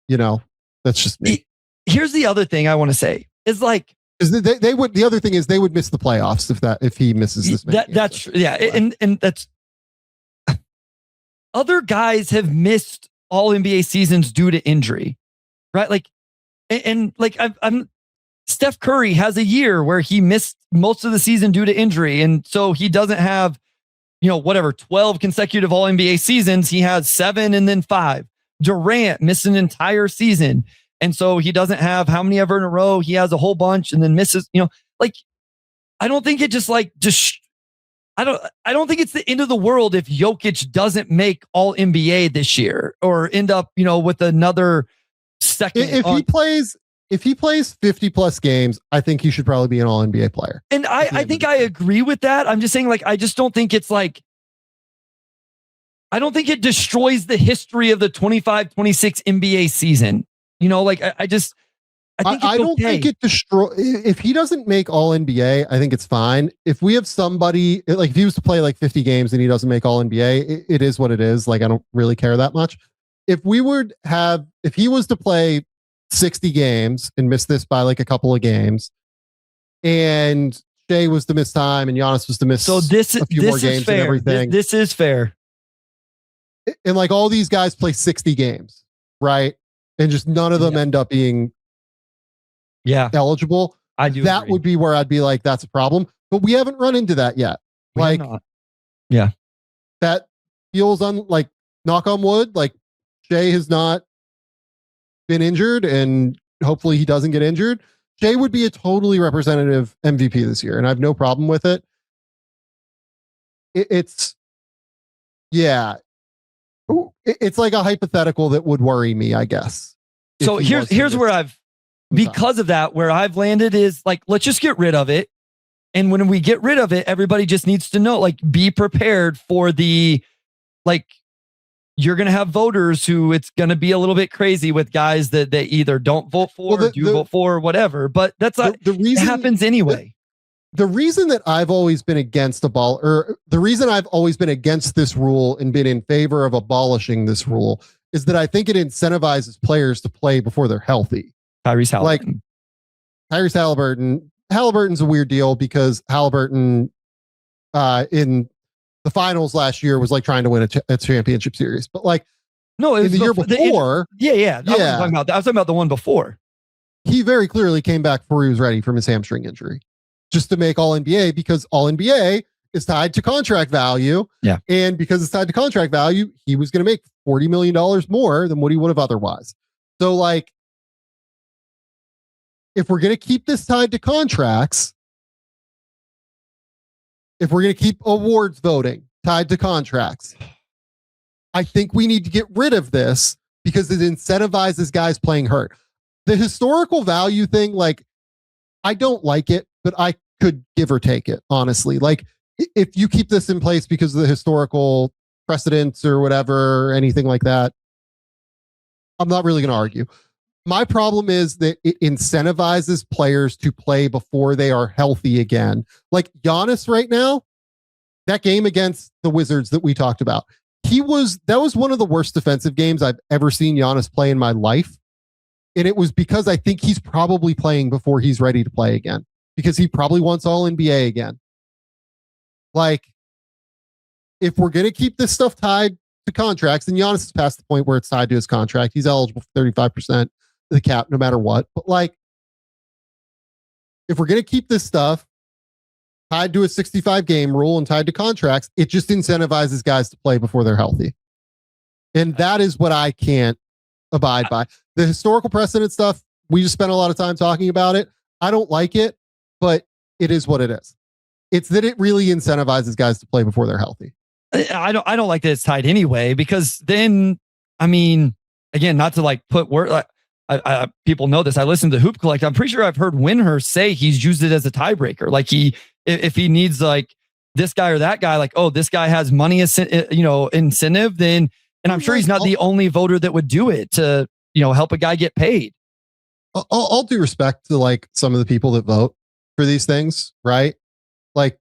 that's just me. Here's the other thing I want to say is like, they would. The other thing is they would miss the playoffs if he misses this. That's and that's other guys have missed all NBA seasons due to injury, right? Like, and like I'm Steph Curry has a year where he missed most of the season due to injury, and so he doesn't have 12 consecutive all NBA seasons. He has 7 and then 5. Durant missed an entire season. And so he doesn't have how many ever in a row. He has a whole bunch and then misses, like, I don't think it I don't think it's the end of the world if Jokic doesn't make all NBA this year or end up, with another second. If he plays 50 plus games, I think he should probably be an all NBA player. And I think I agree with that. I'm just saying, like, I just don't think it's like, I don't think it destroys the history of the 25-26 NBA season. I think it's I don't think it destroy. If he doesn't make all NBA, I think it's fine. If we have somebody like, if he was to play like 50 games and he doesn't make all NBA, it is what it is. Like, I don't really care that much. If he was to play 60 games and miss this by like a couple of games, and Shea was to miss time and Giannis was to miss a few more games and everything. This is fair. And like all these guys play 60 games, right? And just none of them end up being eligible. I do. That would be where I'd be like, that's a problem. But we haven't run into that yet. That feels like, knock on wood, like Shea has not been injured, and hopefully he doesn't get injured. Shea would be a totally representative MVP this year, and I have no problem with it. It's like a hypothetical that would worry me, I guess. So here's where because of that, where I've landed is like, let's just get rid of it. And when we get rid of it, everybody just needs to know, like, be prepared for you're going to have voters who it's going to be a little bit crazy with guys that they either don't vote for or do vote for or whatever. But that's not the reason. It happens anyway. The reason that I've always been against the reason I've always been against this rule and been in favor of abolishing this rule is that I think it incentivizes players to play before they're healthy. Tyrese Halliburton. Tyrese Halliburton. Halliburton's a weird deal because Halliburton in the finals last year was like trying to win a championship series. But like, no, it was in the year before. I was talking about the one before. He very clearly came back before he was ready from his hamstring injury, just to make all NBA, because all NBA is tied to contract value. Yeah. And because it's tied to contract value, he was going to make $40 million more than what he would have otherwise. So like, if we're going to keep this tied to contracts, if we're going to keep awards voting tied to contracts, I think we need to get rid of this because it incentivizes guys playing hurt. the historical value thing, like, I don't like it, but I could give or take it, honestly. Like, if you keep this in place because of the historical precedents or whatever, or anything like that, I'm not really going to argue. My problem is that it incentivizes players to play before they are healthy again. Like Giannis right now, that game against the Wizards that we talked about, that was one of the worst defensive games I've ever seen Giannis play in my life. And it was because I think he's probably playing before he's ready to play again, because he probably wants all NBA again. Like, if we're going to keep this stuff tied to contracts, and Giannis is past the point where it's tied to his contract, he's eligible for 35% of the cap no matter what. But like, if we're going to keep this stuff tied to a 65 game rule and tied to contracts, it just incentivizes guys to play before they're healthy. And that is what I can't abide by. The historical precedent stuff, we just spent a lot of time talking about it. I don't like it, but it is what it is. It's that it really incentivizes guys to play before they're healthy. I don't like that it's tied anyway, because then, I mean, again, not to like put word, like, people know this. I listen to Hoop Collect. I'm pretty sure I've heard Winhurst say he's used it as a tiebreaker. Like if he needs like this guy or that guy, like, oh, this guy has money, incentive, then, and I'm sure he's not the only voter that would do it to, help a guy get paid. All due respect to like some of the people that vote for these things, right? Like,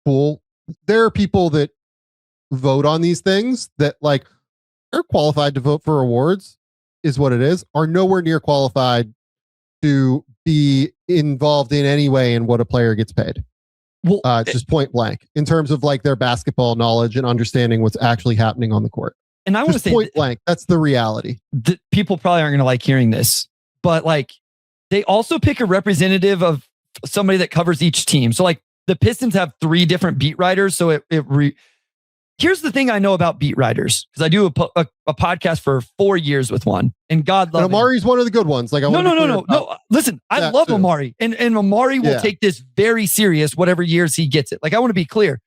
cool. There are people that vote on these things that like are qualified to vote for awards, is what it is, are nowhere near qualified to be involved in any way in what a player gets paid. Well, just point blank in terms of like their basketball knowledge and understanding what's actually happening on the court. And I want to say point blank, that's the reality. People probably aren't going to like hearing this, but like they also pick a representative of somebody that covers each team. So like the Pistons have 3 different beat writers. So here's the thing I know about beat writers, because I do a podcast for 4 years with one, and God love Amari's one of the good ones. Like, no. Listen, I love Amari, and Amari will take this very serious, whatever years he gets it. Like, I want to be clear.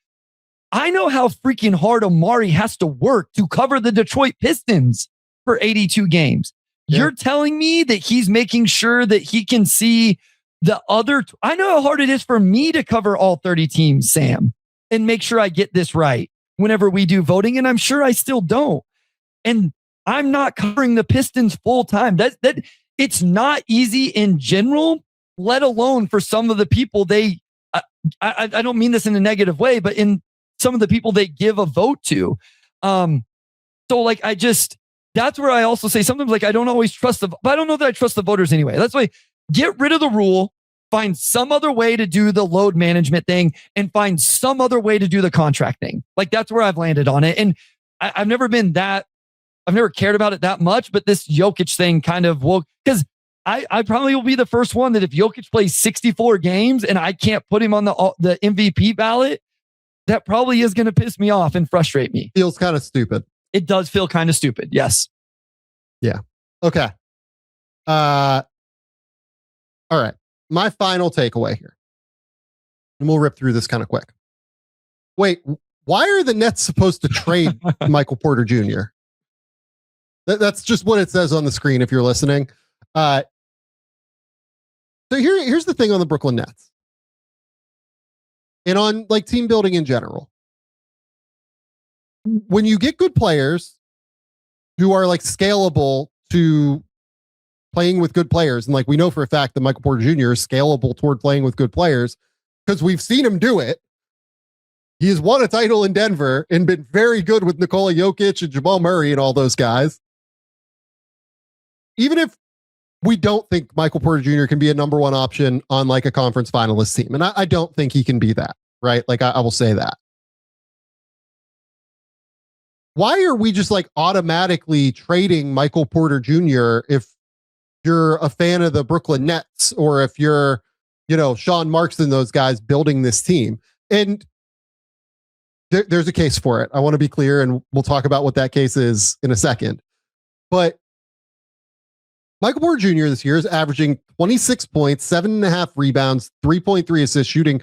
I know how freaking hard Amari has to work to cover the Detroit Pistons for 82 games. Yeah. You're telling me that he's making sure that he can see the other. I know how hard it is for me to cover all 30 teams, Sam, and make sure I get this right whenever we do voting. And I'm sure I still don't. And I'm not covering the Pistons full time. That it's not easy in general, let alone for some of the people I don't mean this in a negative way, but in some of the people they give a vote to. So like, that's where I also say sometimes like, I don't always trust but I don't know that I trust the voters anyway. That's why get rid of the rule, find some other way to do the load management thing, and find some other way to do the contract thing. Like, that's where I've landed on it. And I've never cared about it that much, but this Jokic thing kind of woke, because I probably will be the first one that if Jokic plays 64 games and I can't put him on the MVP ballot, that probably is going to piss me off and frustrate me. Feels kind of stupid. It does feel kind of stupid. Yes. Yeah. Okay. All right. My final takeaway here, and we'll rip through this kind of quick. Wait, why are the Nets supposed to trade Michael Porter Jr.? That's just what it says on the screen if you're listening. So here's the thing on the Brooklyn Nets and on like team building in general. When you get good players who are like scalable to playing with good players, and like we know for a fact that Michael Porter Jr. is scalable toward playing with good players because we've seen him do it. He has won a title in Denver and been very good with Nikola Jokic and Jamal Murray and all those guys. Even if we don't think Michael Porter Jr. can be a number 1 option on like a conference finalist team, and I don't think he can be that, right? Like I will say that. Why are we just like automatically trading Michael Porter Jr. if you're a fan of the Brooklyn Nets, or if you're, Sean Marks and those guys building this team? And there's a case for it. I want to be clear, and we'll talk about what that case is in a second. But Michael Porter Jr. this year is averaging 26 points, 7.5 rebounds, 3.3 assists, shooting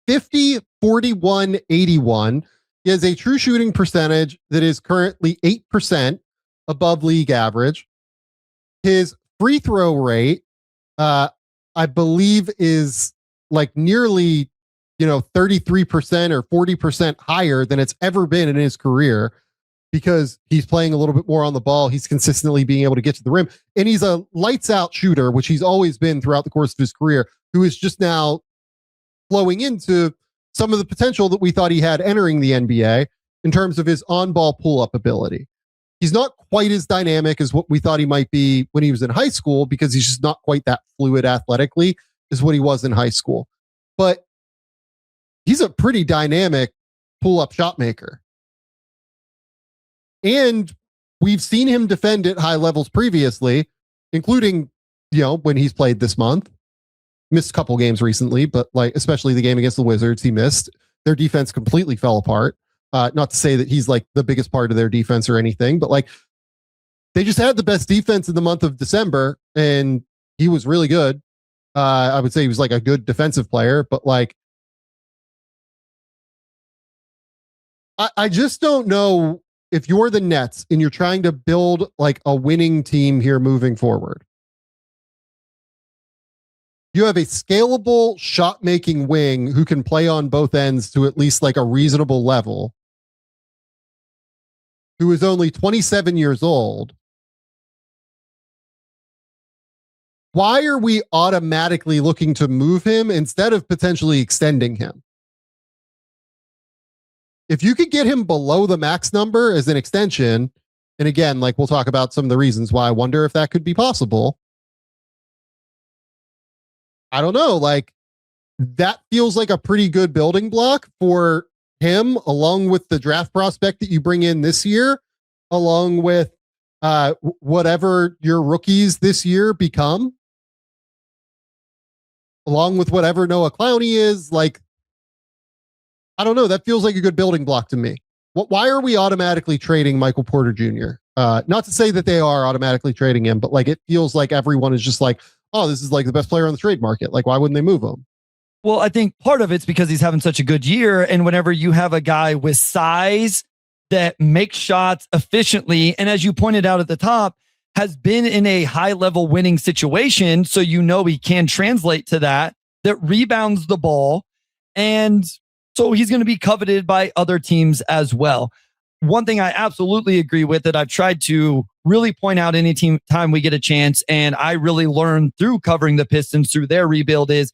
50, 41, 81. He has a true shooting percentage that is currently 8% above league average. His free throw rate, I believe, is like nearly 33% or 40% higher than it's ever been in his career, because he's playing a little bit more on the ball. He's consistently being able to get to the rim, and he's a lights out shooter, which he's always been throughout the course of his career, who is just now flowing into some of the potential that we thought he had entering the NBA in terms of his on ball pull up ability. He's not quite as dynamic as what we thought he might be when he was in high school, because he's just not quite that fluid athletically as what he was in high school. But he's a pretty dynamic pull up shot maker. And we've seen him defend at high levels previously, including, when he's played this month. Missed a couple games recently, but like, especially the game against the Wizards, he missed. Their defense completely fell apart. Not to say that he's like the biggest part of their defense or anything, but like, they just had the best defense in the month of December, and he was really good. I would say he was like a good defensive player, but like, I just don't know if you're the Nets and you're trying to build like a winning team here moving forward. You have a scalable shot making wing who can play on both ends to at least like a reasonable level, who is only 27 years old. Why are we automatically looking to move him instead of potentially extending him? If you could get him below the max number as an extension, and again, like we'll talk about some of the reasons why I wonder if that could be possible. I don't know. Like, that feels like a pretty good building block for him, along with the draft prospect that you bring in this year, along with whatever your rookies this year become, along with whatever Noah Clowney is. Like, I don't know. That feels like a good building block to me. Why are we automatically trading Michael Porter Jr.? Not to say that they are automatically trading him, but like, it feels like everyone is just like, oh, this is like the best player on the trade market. Like, why wouldn't they move him? Well, I think part of it's because he's having such a good year. And whenever you have a guy with size that makes shots efficiently, and as you pointed out at the top, has been in a high level winning situation, so he can translate to that rebounds the ball. And so he's going to be coveted by other teams as well. One thing I absolutely agree with that I've tried to really point out any time we get a chance, and I really learned through covering the Pistons through their rebuild, is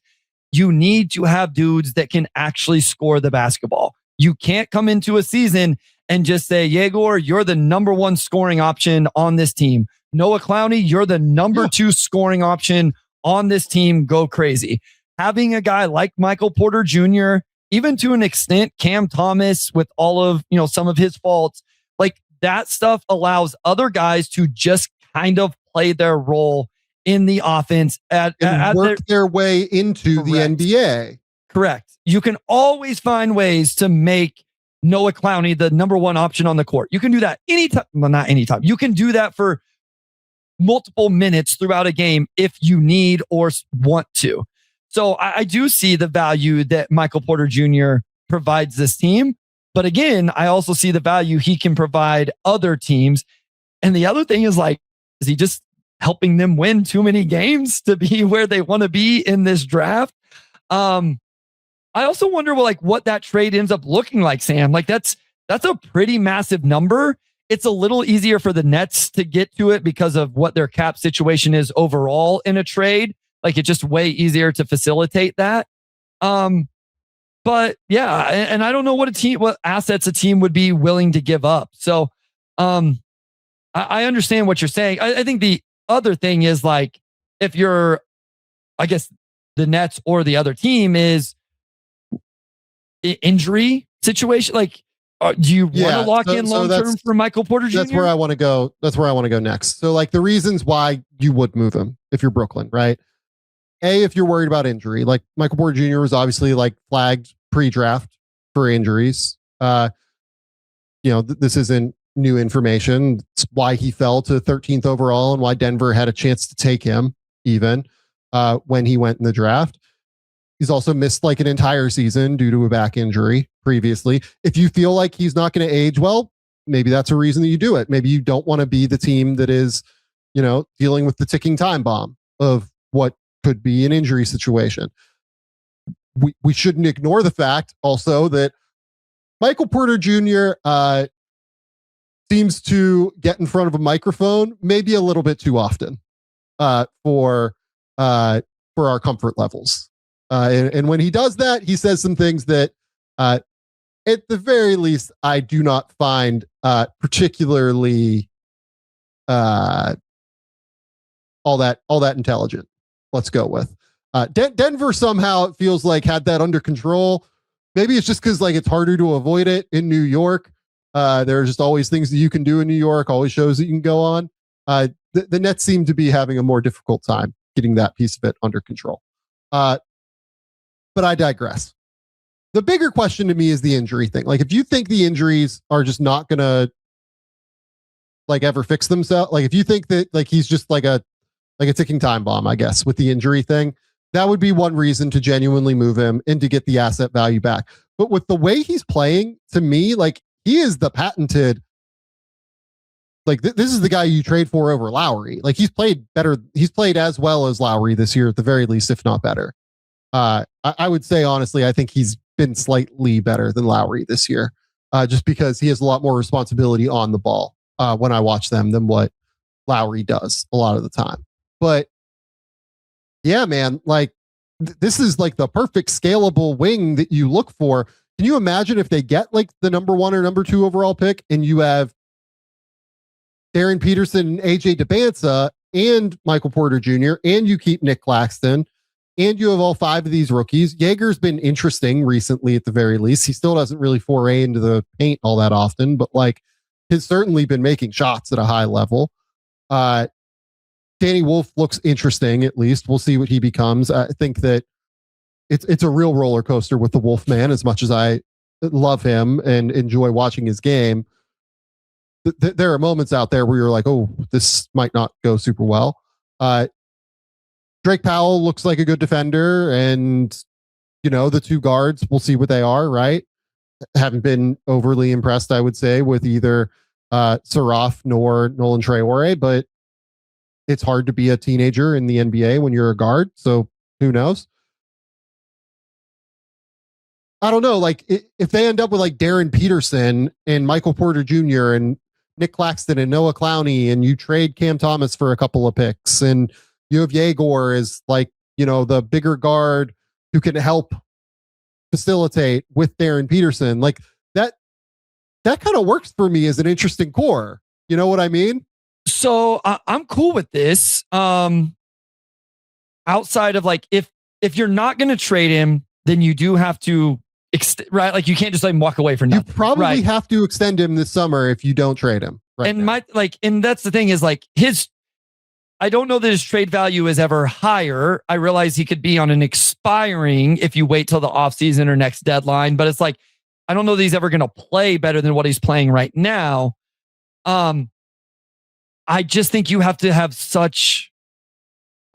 you need to have dudes that can actually score the basketball. You can't come into a season and just say, Yegor, you're the number one scoring option on this team. Noah Clowney, you're the number two scoring option on this team. Go crazy. Having a guy like Michael Porter Jr., even to an extent, Cam Thomas, with all of, some of his faults, like that stuff allows other guys to just kind of play their role in the offense and work their way into the NBA. Correct. You can always find ways to make Noah Clowney the number one option on the court. You can do that anytime. Well, not anytime. You can do that for multiple minutes throughout a game if you need or want to. So I do see the value that Michael Porter Jr. provides this team. But again, I also see the value he can provide other teams. And the other thing is, like, is he just helping them win too many games to be where they want to be in this draft? I also wonder, what that trade ends up looking like, Sam. Like, that's a pretty massive number. It's a little easier for the Nets to get to it because of what their cap situation is overall in a trade. Like, it's just way easier to facilitate that. But yeah, and I don't know what assets a team would be willing to give up. So I understand what you're saying. I think the other thing is, like, if you're, I guess, the Nets or the other team, is injury situation. Like, do you want to lock in long term for Michael Porter Jr.? That's where I want to go. That's where I want to go next. So, like, the reasons why you would move him if you're Brooklyn, right? If you're worried about injury, like Michael Porter Jr. was obviously like flagged pre-draft for injuries. This isn't new information. It's why he fell to 13th overall and why Denver had a chance to take him even when he went in the draft. He's also missed like an entire season due to a back injury previously. If you feel like he's not going to age well, maybe that's a reason that you do it. Maybe you don't want to be the team that is, dealing with the ticking time bomb of what could be an injury situation. We shouldn't ignore the fact also that Michael Porter Jr. Seems to get in front of a microphone maybe a little bit too often for our comfort levels. And when he does that, he says some things that, at the very least, I do not find particularly all that intelligent. Let's go with Denver. Somehow it feels like had that under control. Maybe it's just because it's harder to avoid it in New York. There are just always things that you can do in New York, always shows that you can go on. The Nets seem to be having a more difficult time getting that piece of it under control. But I digress. The bigger question to me is the injury thing. If you think the injuries are just not going to ever fix themselves, if you think that he's just a ticking time bomb, I guess, with the injury thing, that would be one reason to genuinely move him and to get the asset value back. But with the way he's playing, to me, he is the patented, this is the guy you trade for over Lowry. He's played better. He's played as well as Lowry this year, at the very least, if not better. I would say, honestly, I think he's been slightly better than Lowry this year, just because he has a lot more responsibility on the ball when I watch them than what Lowry does a lot of the time. But yeah, man, this is the perfect scalable wing that you look for. Can you imagine if they get the number 1 or number 2 overall pick and you have Darren Peterson and AJ DeBanza and Michael Porter Jr. and you keep Nick Claxton and you have all 5 of these rookies? Jaeger's been interesting recently at the very least. He still doesn't really foray into the paint all that often, but has certainly been making shots at a high level. Danny Wolf looks interesting, at least. We'll see what he becomes. I think that it's a real roller coaster with the Wolfman, as much as I love him and enjoy watching his game. There are moments out there where you're like, oh, this might not go super well. Drake Powell looks like a good defender, and the 2 guards, we'll see what they are, right? Haven't been overly impressed, I would say, with either Saraf nor Nolan Traore, but it's hard to be a teenager in the NBA when you're a guard, so who knows? I don't know. If they end up with Darren Peterson and Michael Porter Jr. and Nick Claxton and Noah Clowney, and you trade Cam Thomas for a couple of picks, and you have Jaeger as the bigger guard who can help facilitate with Darren Peterson, that kind of works for me as an interesting core. You know what I mean? So I'm cool with this. Outside of if you're not going to trade him, then you do have to right. You can't just let him walk away for nothing. You probably have to extend him this summer if you don't trade him. Right and now. And that's the thing is I don't know that his trade value is ever higher. I realize he could be on an expiring if you wait till the offseason or next deadline, but it's I don't know that he's ever going to play better than what he's playing right now. I just think you have to have I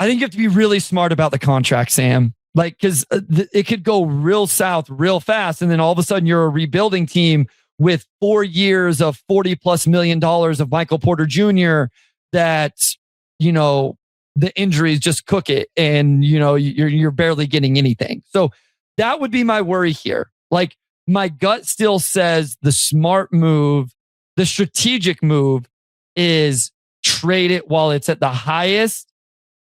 think you have to be really smart about the contract, Sam. Because it could go real south real fast. And then all of a sudden you're a rebuilding team with 4 years of $40+ million of Michael Porter Jr. that, the injuries just cook it. And, you're barely getting anything. So that would be my worry here. My gut still says the smart move, the strategic move is trade it while it's at the highest,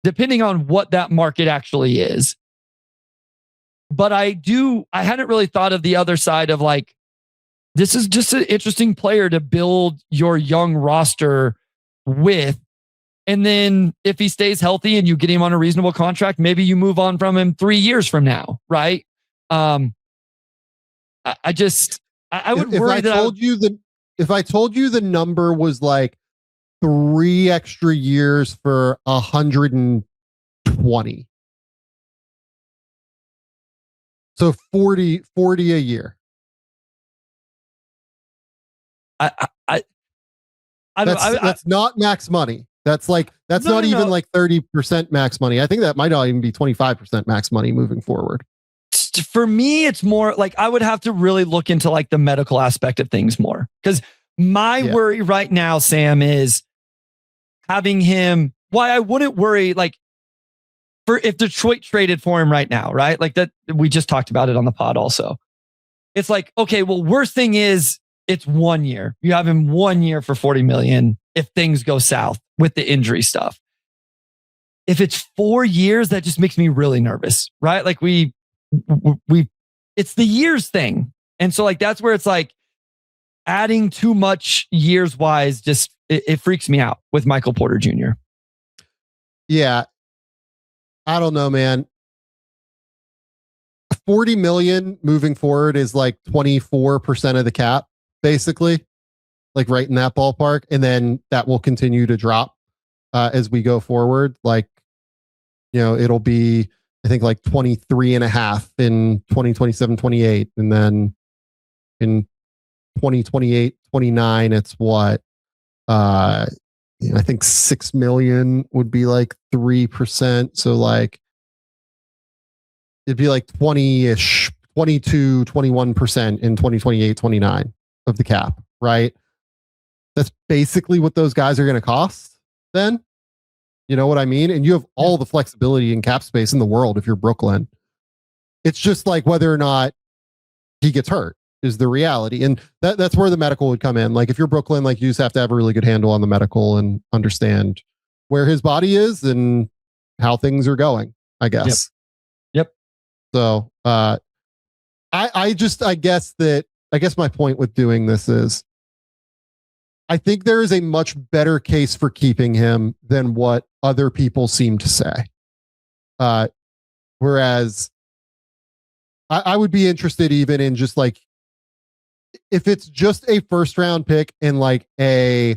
depending on what that market actually is. But I hadn't really thought of the other side of this is just an interesting player to build your young roster with. And then if he stays healthy and you get him on a reasonable contract, maybe you move on from him 3 years from now. Right. I would worry if I told you the number was 3 extra years for 120. So 40 a year. That's not max money. That's not even 30% max money. I think that might not even be 25% max money moving forward. For me, it's more I would have to really look into the medical aspect of things more. Because my worry right now, Sam, is having him, why I wouldn't worry, like, for if Detroit traded for him right now, right? Like that, we just talked about it on the pod also. It's like, okay, well, worst thing is it's 1 year. You have him 1 year for $40 million if things go south with the injury stuff. If it's 4 years, that just makes me really nervous, right? Like it's the years thing. And so like, that's where it's like adding too much years wise, just it freaks me out with Michael Porter Jr. Yeah. I don't know, man. 40 million moving forward is like 24% of the cap, basically, like right in that ballpark. And then that will continue to drop as we go forward. Like, you know, it'll be, I think, like 23 and a half in 2027, 28. And then in 2028, 29, it's what? I think 6 million would be like 3%. So like, it'd be like 20-ish, 22, 21% in 2028, 29 of the cap, right? That's basically what those guys are going to cost then. You know what I mean? And you have all the flexibility and cap space in the world if you're Brooklyn. It's just like whether or not he gets hurt is the reality. And that's where the medical would come in. Like if you're Brooklyn, like you just have to have a really good handle on the medical and understand where his body is and how things are going, I guess. Yep. So I guess my point with doing this is I think there is a much better case for keeping him than what other people seem to say. Whereas I would be interested even in just like, if it's just a first round pick and like a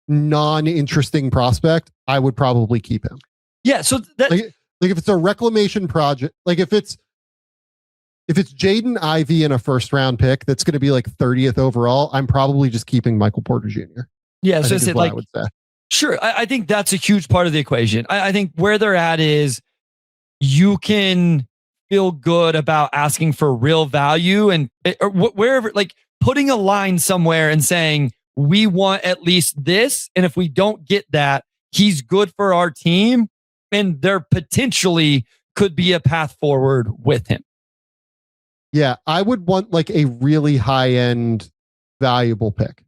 non-interesting prospect, I would probably keep him. Yeah. So that, like if it's a reclamation project, like if it's Jaden Ivey in a first round pick that's going to be like 30th overall, I'm probably just keeping Michael Porter Jr. Yeah. So it's like, I would say. Sure. I think that's a huge part of the equation. I think where they're at is you can feel good about asking for real value and or wherever, like putting a line somewhere and saying, we want at least this. And if we don't get that, he's good for our team. And there potentially could be a path forward with him. Yeah, I would want like a really high end valuable pick,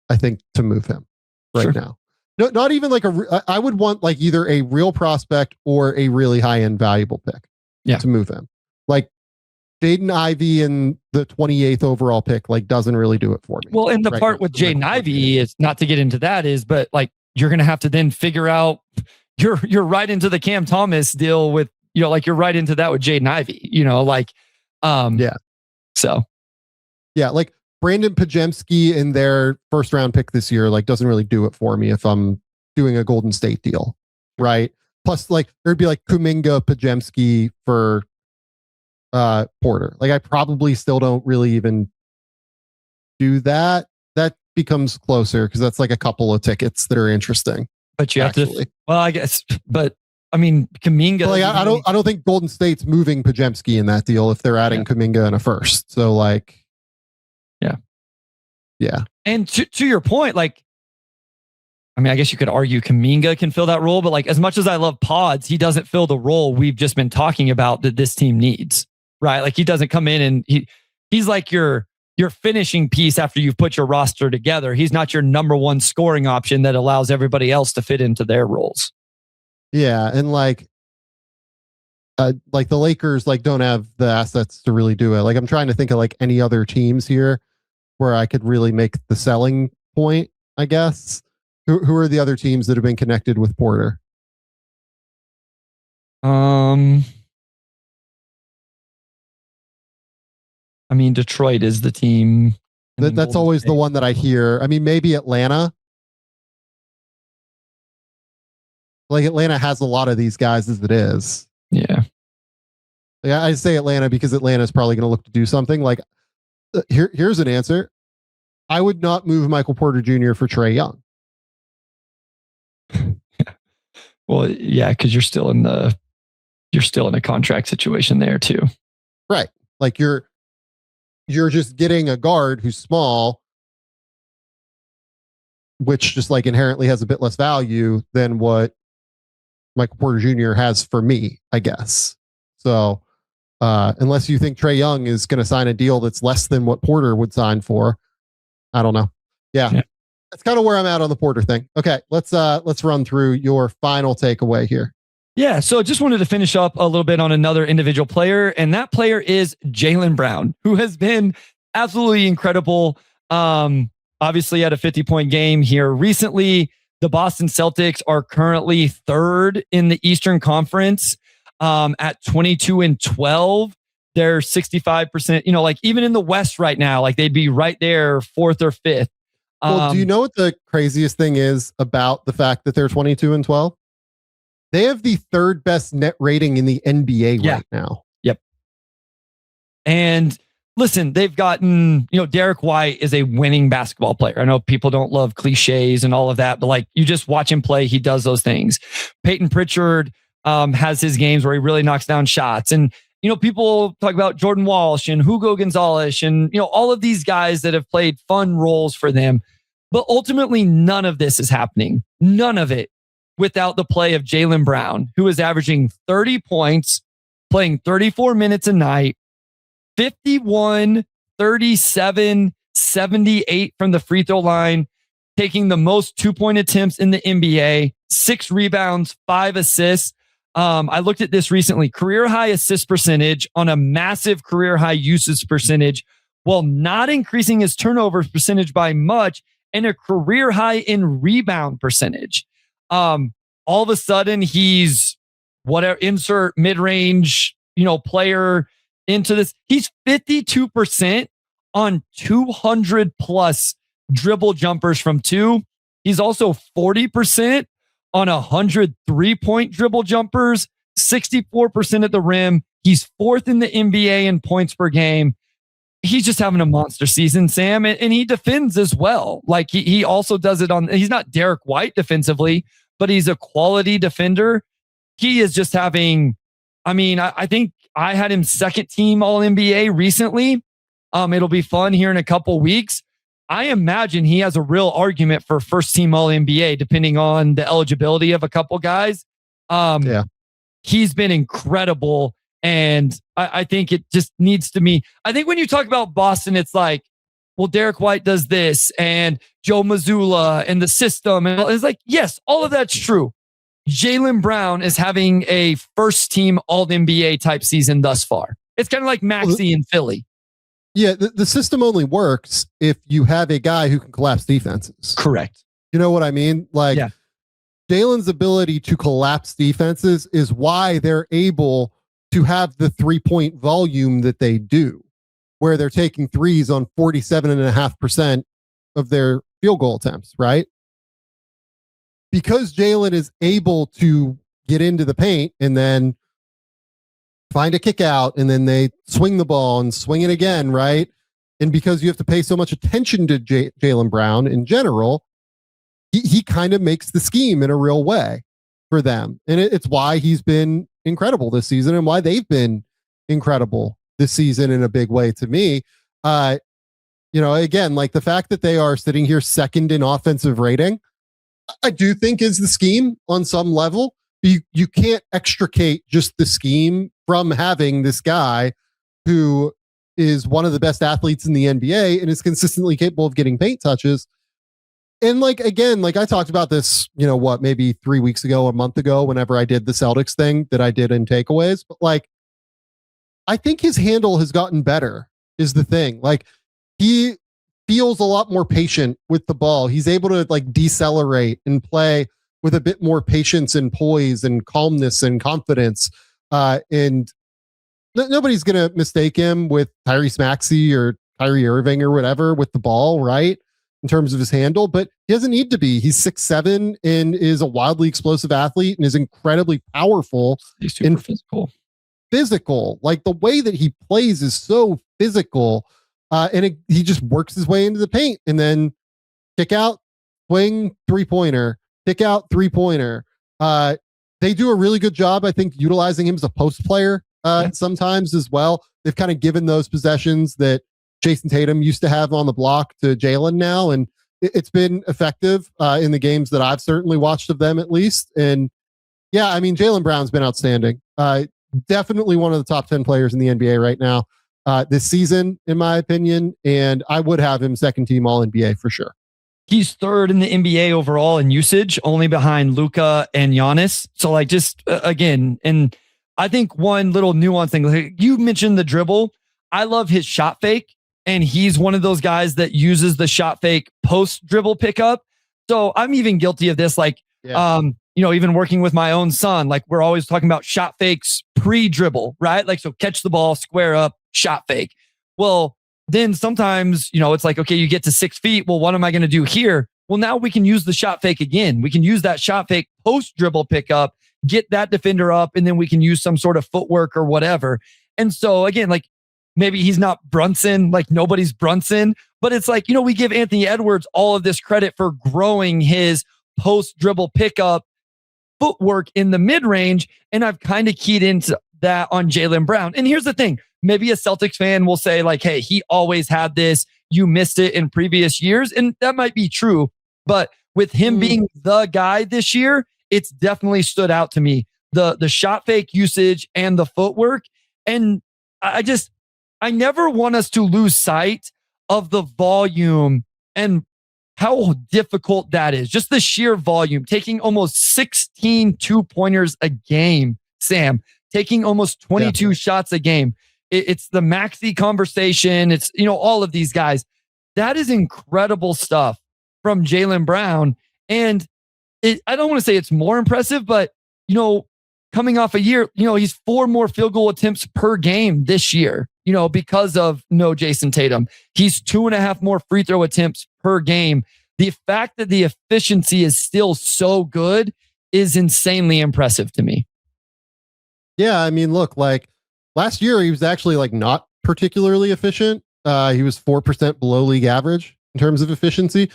I think, to move him right now. No, not even like I would want like either a real prospect or a really high end valuable pick to move him. Like Jaden Ivey in the 28th overall pick, like doesn't really do it for me. Well, and the part with Jaden Ivey is not to get into that is, but like you're going to have to then figure out you're right into the Cam Thomas deal with, you know, like you're right into that with Jaden Ivey, you know, like, so yeah, like Brandon Pajemski in their first round pick this year, like doesn't really do it for me if I'm doing a Golden State deal, right? Plus, like there'd be like Kuminga Pajemski for Porter. Like I probably still don't really even do that. That becomes closer because that's like a couple of tickets that are interesting. But you have to. Well, I guess, but I mean, Kuminga. Like I don't think Golden State's moving Pajemski in that deal if they're adding Kuminga in a first. So like. Yeah. And to your point, like, I mean, I guess you could argue Kuminga can fill that role, but like, as much as I love Pods, he doesn't fill the role we've just been talking about that this team needs, right? Like he doesn't come in and he's like your finishing piece after you've put your roster together. He's not your number one scoring option that allows everybody else to fit into their roles. Yeah. And like the Lakers, like don't have the assets to really do it. Like I'm trying to think of like any other teams here where I could really make the selling point, I guess. Who are the other teams that have been connected with Porter? I mean, Detroit is the team. That's always the one that I hear. I mean, maybe Atlanta. Like Atlanta has a lot of these guys as it is. Yeah. Like I say Atlanta because Atlanta is probably going to look to do something. Like here's an answer. I would not move Michael Porter Jr. for Trae Young. Well, yeah, because you're still in a contract situation there too. Right. Like you're just getting a guard who's small which just like inherently has a bit less value than what Michael Porter Jr. has for me, I guess. So unless you think Trae Young is going to sign a deal that's less than what Porter would sign for, I don't know. Yeah. That's kind of where I'm at on the Porter thing. Okay, let's run through your final takeaway here. Yeah, so just wanted to finish up a little bit on another individual player, and that player is Jaylen Brown, who has been absolutely incredible. Obviously, had a 50-point game here recently. The Boston Celtics are currently third in the Eastern Conference at 22-12. They're 65%. You know, like even in the West right now, like they'd be right there, fourth or fifth. Well, do you know what the craziest thing is about the fact that they're 22-12? They have the third best net rating in the NBA right now. Yep. And listen, they've gotten, Derek White is a winning basketball player. I know people don't love cliches and all of that, but like you just watch him play, he does those things. Peyton Pritchard has his games where he really knocks down shots. And, people talk about Jordan Walsh and Hugo Gonzalez and, all of these guys that have played fun roles for them. But ultimately, none of this is happening. None of it without the play of Jaylen Brown, who is averaging 30 points, playing 34 minutes a night, 51, 37, 78 from the free throw line, taking the most 2-point attempts in the NBA, 6 rebounds, 5 assists. I looked at this recently. Career high assist percentage on a massive career high usage percentage, while not increasing his turnover percentage by much, and a career high in rebound percentage. All of a sudden, he's whatever, insert mid-range, player into this. He's 52% on 200 plus dribble jumpers from 2. He's also 40% on 100 3-point dribble jumpers, 64% at the rim. He's 4th in the NBA in points per game. He's just having a monster season, Sam, and he defends as well. Like he also does it he's not Derek White defensively, but he's a quality defender. He is just having, I think I had him second team All NBA recently. It'll be fun here in a couple weeks. I imagine he has a real argument for first team All NBA, depending on the eligibility of a couple guys. He's been incredible. And I think it just needs to be, I think when you talk about Boston, it's like, well, Derek White does this and Joe Mazzulla and the system. And it's like, yes, all of that's true. Jaylen Brown is having a first team All NBA type season thus far. It's kind of like Maxey in Philly. Yeah, the system only works if you have a guy who can collapse defenses. Correct. You know what I mean? Like Jaylen's ability to collapse defenses is why they're able to have the 3-point volume that they do, where they're taking threes on 47.5% of their field goal attempts, right? Because Jaylen is able to get into the paint and then find a kick out and then they swing the ball and swing it again, right? And because you have to pay so much attention to Jaylen Brown in general, he kind of makes the scheme in a real way for them. And it's why he's been incredible this season and why they've been incredible this season in a big way to me. Again, like the fact that they are sitting here second in offensive rating, I do think is the scheme on some level. You can't extricate just the scheme from having this guy who is one of the best athletes in the NBA and is consistently capable of getting paint touches. And like I talked about this, maybe 3 weeks ago, a month ago, whenever I did the Celtics thing that I did in takeaways. But like, I think his handle has gotten better is the thing. Like he feels a lot more patient with the ball. He's able to like decelerate and play with a bit more patience and poise and calmness and confidence. And nobody's going to mistake him with Tyrese Maxey or Kyrie Irving or whatever with the ball, right? In terms of his handle, but he doesn't need to be. He's 6'7" and is a wildly explosive athlete and is incredibly powerful. He's super physical. Like the way that he plays is so physical. He just works his way into the paint and then kick out, swing, 3-pointer, kick out, 3-pointer. They do a really good job, I think, utilizing him as a post player sometimes as well. They've kind of given those possessions that Jason Tatum used to have on the block to Jaylen now. And it's been effective in the games that I've certainly watched of them, at least. And yeah, I mean, Jaylen Brown's been outstanding. Definitely one of the top 10 players in the NBA right now this season, in my opinion. And I would have him second team All NBA for sure. He's third in the NBA overall in usage, only behind Luka and Giannis. So like just again, and I think one little nuance thing, like you mentioned the dribble. I love his shot fake. And he's one of those guys that uses the shot fake post dribble pickup. So I'm even guilty of this. Like, even working with my own son, like we're always talking about shot fakes pre-dribble, right? Like, so catch the ball, square up, shot fake. Well, then sometimes, it's like, okay, you get to 6 feet. Well, what am I going to do here? Well, now we can use the shot fake again. We can use that shot fake post dribble pickup, get that defender up, and then we can use some sort of footwork or whatever. And so again, like maybe he's not Brunson, like nobody's Brunson, but it's like, we give Anthony Edwards all of this credit for growing his post dribble pickup footwork in the mid range. And I've kind of keyed into that on Jaylen Brown. And here's the thing. Maybe a Celtics fan will say like, hey, he always had this. You missed it in previous years. And that might be true. But with him being the guy this year, it's definitely stood out to me. The shot fake usage and the footwork. And I never want us to lose sight of the volume and how difficult that is. Just the sheer volume, taking almost 16 2-pointers a game, Sam, taking almost 22 shots a game. It's the Maxey conversation. It's, all of these guys. That is incredible stuff from Jaylen Brown. And I don't want to say it's more impressive, but, coming off a year, he's 4 more field goal attempts per game this year, because of no Jason Tatum. He's 2.5 more free throw attempts per game. The fact that the efficiency is still so good is insanely impressive to me. Yeah, I mean, look, like last year, he was actually like not particularly efficient. He was 4% below league average in terms of efficiency.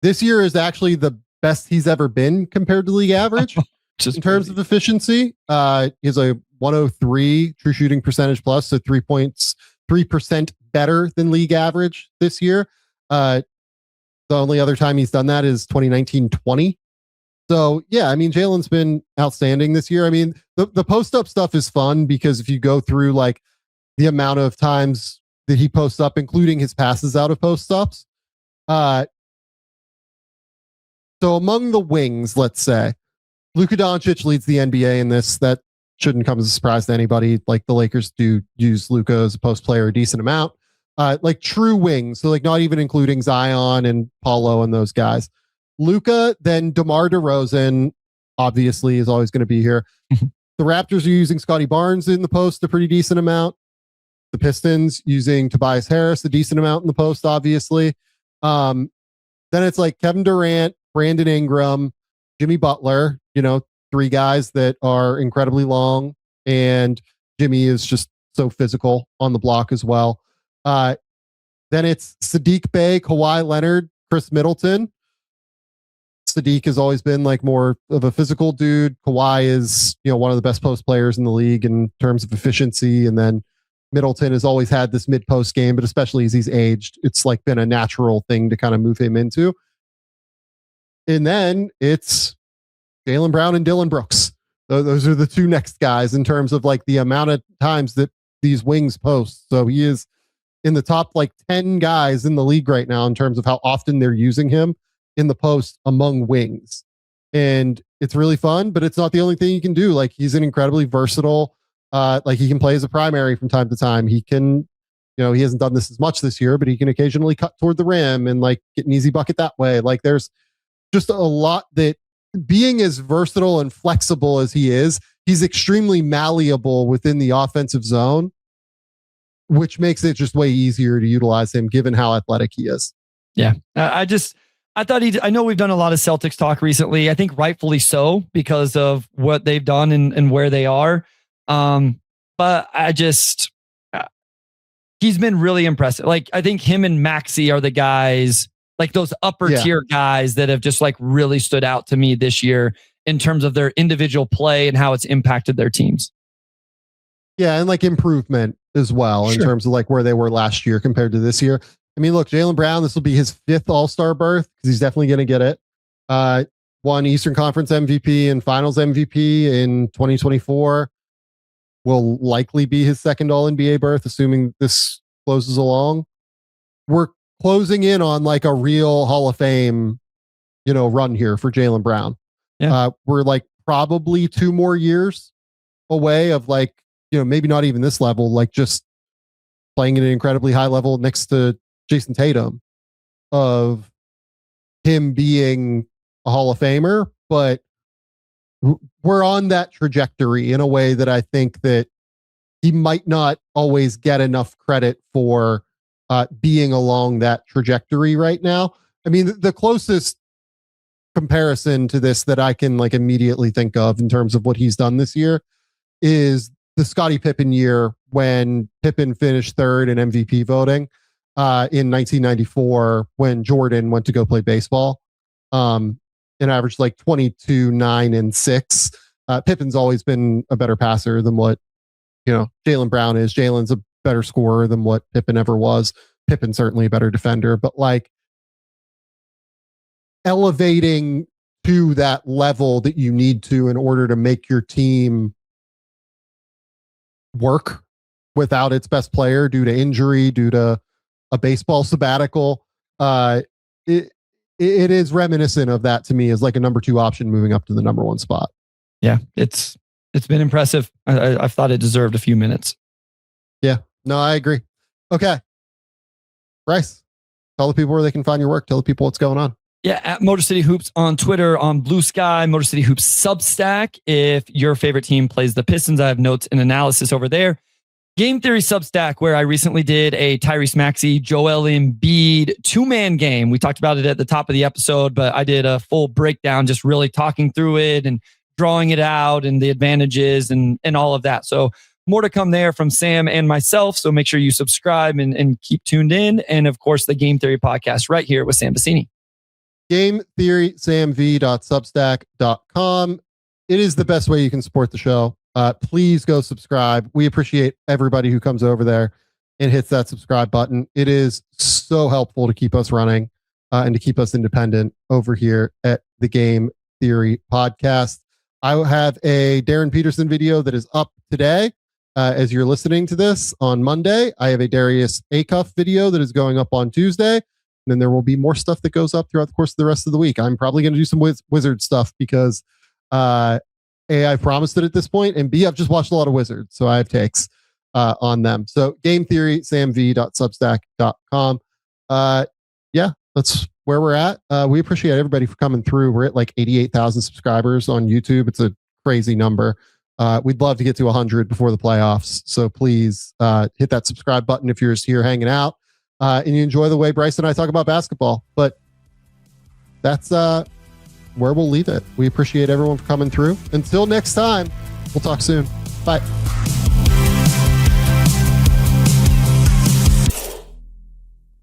This year is actually the best he's ever been compared to league average in terms of efficiency. He has a 103 true shooting percentage plus, so 3% better than league average this year. The only other time he's done that is 2019-20. So yeah, I mean, Jaylen's been outstanding this year. I mean, the post up stuff is fun because if you go through like the amount of times that he posts up, including his passes out of post ups. So among the wings, let's say, Luka Doncic leads the NBA in this. That shouldn't come as a surprise to anybody. Like the Lakers do use Luka as a post player a decent amount. Like true wings, so like not even including Zion and Paulo and those guys. Luka, then DeMar DeRozan, obviously, is always going to be here. The Raptors are using Scotty Barnes in the post a pretty decent amount. The Pistons using Tobias Harris a decent amount in the post, obviously. Then it's like Kevin Durant, Brandon Ingram, Jimmy Butler, 3 guys that are incredibly long, and Jimmy is just so physical on the block as well. Then it's Sadiq Bey, Kawhi Leonard, Chris Middleton. Sadiq has always been like more of a physical dude. Kawhi is, one of the best post players in the league in terms of efficiency. And then Middleton has always had this mid post game, but especially as he's aged, it's like been a natural thing to kind of move him into. And then it's Jaylen Brown and Dylan Brooks. Those are the 2 next guys in terms of like the amount of times that these wings post. So he is in the top like 10 guys in the league right now in terms of how often they're using him in the post among wings. And it's really fun, but it's not the only thing he can do. Like he's an incredibly versatile, like he can play as a primary from time to time. He can, he hasn't done this as much this year, but he can occasionally cut toward the rim and like get an easy bucket that way. Like there's just a lot that being as versatile and flexible as he is, he's extremely malleable within the offensive zone, which makes it just way easier to utilize him given how athletic he is. Yeah. I thought I know we've done a lot of Celtics talk recently. I think rightfully so because of what they've done and where they are. But he's been really impressive. Like I think him and Maxey are the guys, like those upper tier guys that have just like really stood out to me this year in terms of their individual play and how it's impacted their teams. Yeah. And like improvement as well in terms of like where they were last year compared to this year. I mean, look, Jaylen Brown, this will be his 5th All-Star berth because he's definitely going to get it. Won Eastern Conference MVP and Finals MVP in 2024. Will likely be his 2nd All-NBA berth, assuming this closes along. We're closing in on like a real Hall of Fame, run here for Jaylen Brown. Yeah. We're like probably 2 more years away of like, maybe not even this level, like just playing at an incredibly high level next to Jason Tatum, of him being a Hall of Famer. But we're on that trajectory in a way that I think that he might not always get enough credit for being along that trajectory right now. I mean, the closest comparison to this that I can like immediately think of in terms of what he's done this year is the Scottie Pippen year when Pippen finished 3rd in MVP voting in 1994 when Jordan went to go play baseball. And averaged like 22, 9, and 6. Pippen's always been a better passer than what Jaylen Brown is. Jaylen's a better scorer than what Pippen ever was. Pippen's certainly a better defender, but like elevating to that level that you need to in order to make your team work without its best player due to injury, due to a baseball sabbatical. It is reminiscent of that to me as like a number 2 option moving up to the number 1 spot. Yeah, it's been impressive. I thought it deserved a few minutes. Yeah, no, I agree. Okay. Bryce, tell the people where they can find your work. Tell the people what's going on. Yeah, at Motor City Hoops on Twitter, on Blue Sky, Motor City Hoops Substack. If your favorite team plays the Pistons, I have notes and analysis over there. Game Theory Substack, where I recently did a Tyrese Maxey, Joel Embiid 2-man game. We talked about it at the top of the episode, but I did a full breakdown, just really talking through it and drawing it out and the advantages and all of that. So more to come there from Sam and myself. So make sure you subscribe and keep tuned in. And of course, the Game Theory podcast right here with Sam Vecenie. GameTheorySamV.substack.com. It is the best way you can support the show. Please go subscribe. We appreciate everybody who comes over there and hits that subscribe button. It is so helpful to keep us running and to keep us independent over here at the Game Theory podcast. I have a Darren Peterson video that is up today. As you're listening to this on Monday, I have a Darius Acuff video that is going up on Tuesday. And then there will be more stuff that goes up throughout the course of the rest of the week. I'm probably going to do some Wizard stuff because A, I promised it at this point, and B, I've just watched a lot of Wizards, so I have takes on them. So GameTheorySamV.substack.com. Yeah, that's where we're at. We appreciate everybody for coming through. We're at like 88,000 subscribers on YouTube. It's a crazy number. We'd love to get to 100 before the playoffs. So please hit that subscribe button if you're just here hanging out and you enjoy the way Bryce and I talk about basketball. But that's where we'll leave it. We appreciate everyone for coming through. Until next time, we'll talk soon. Bye.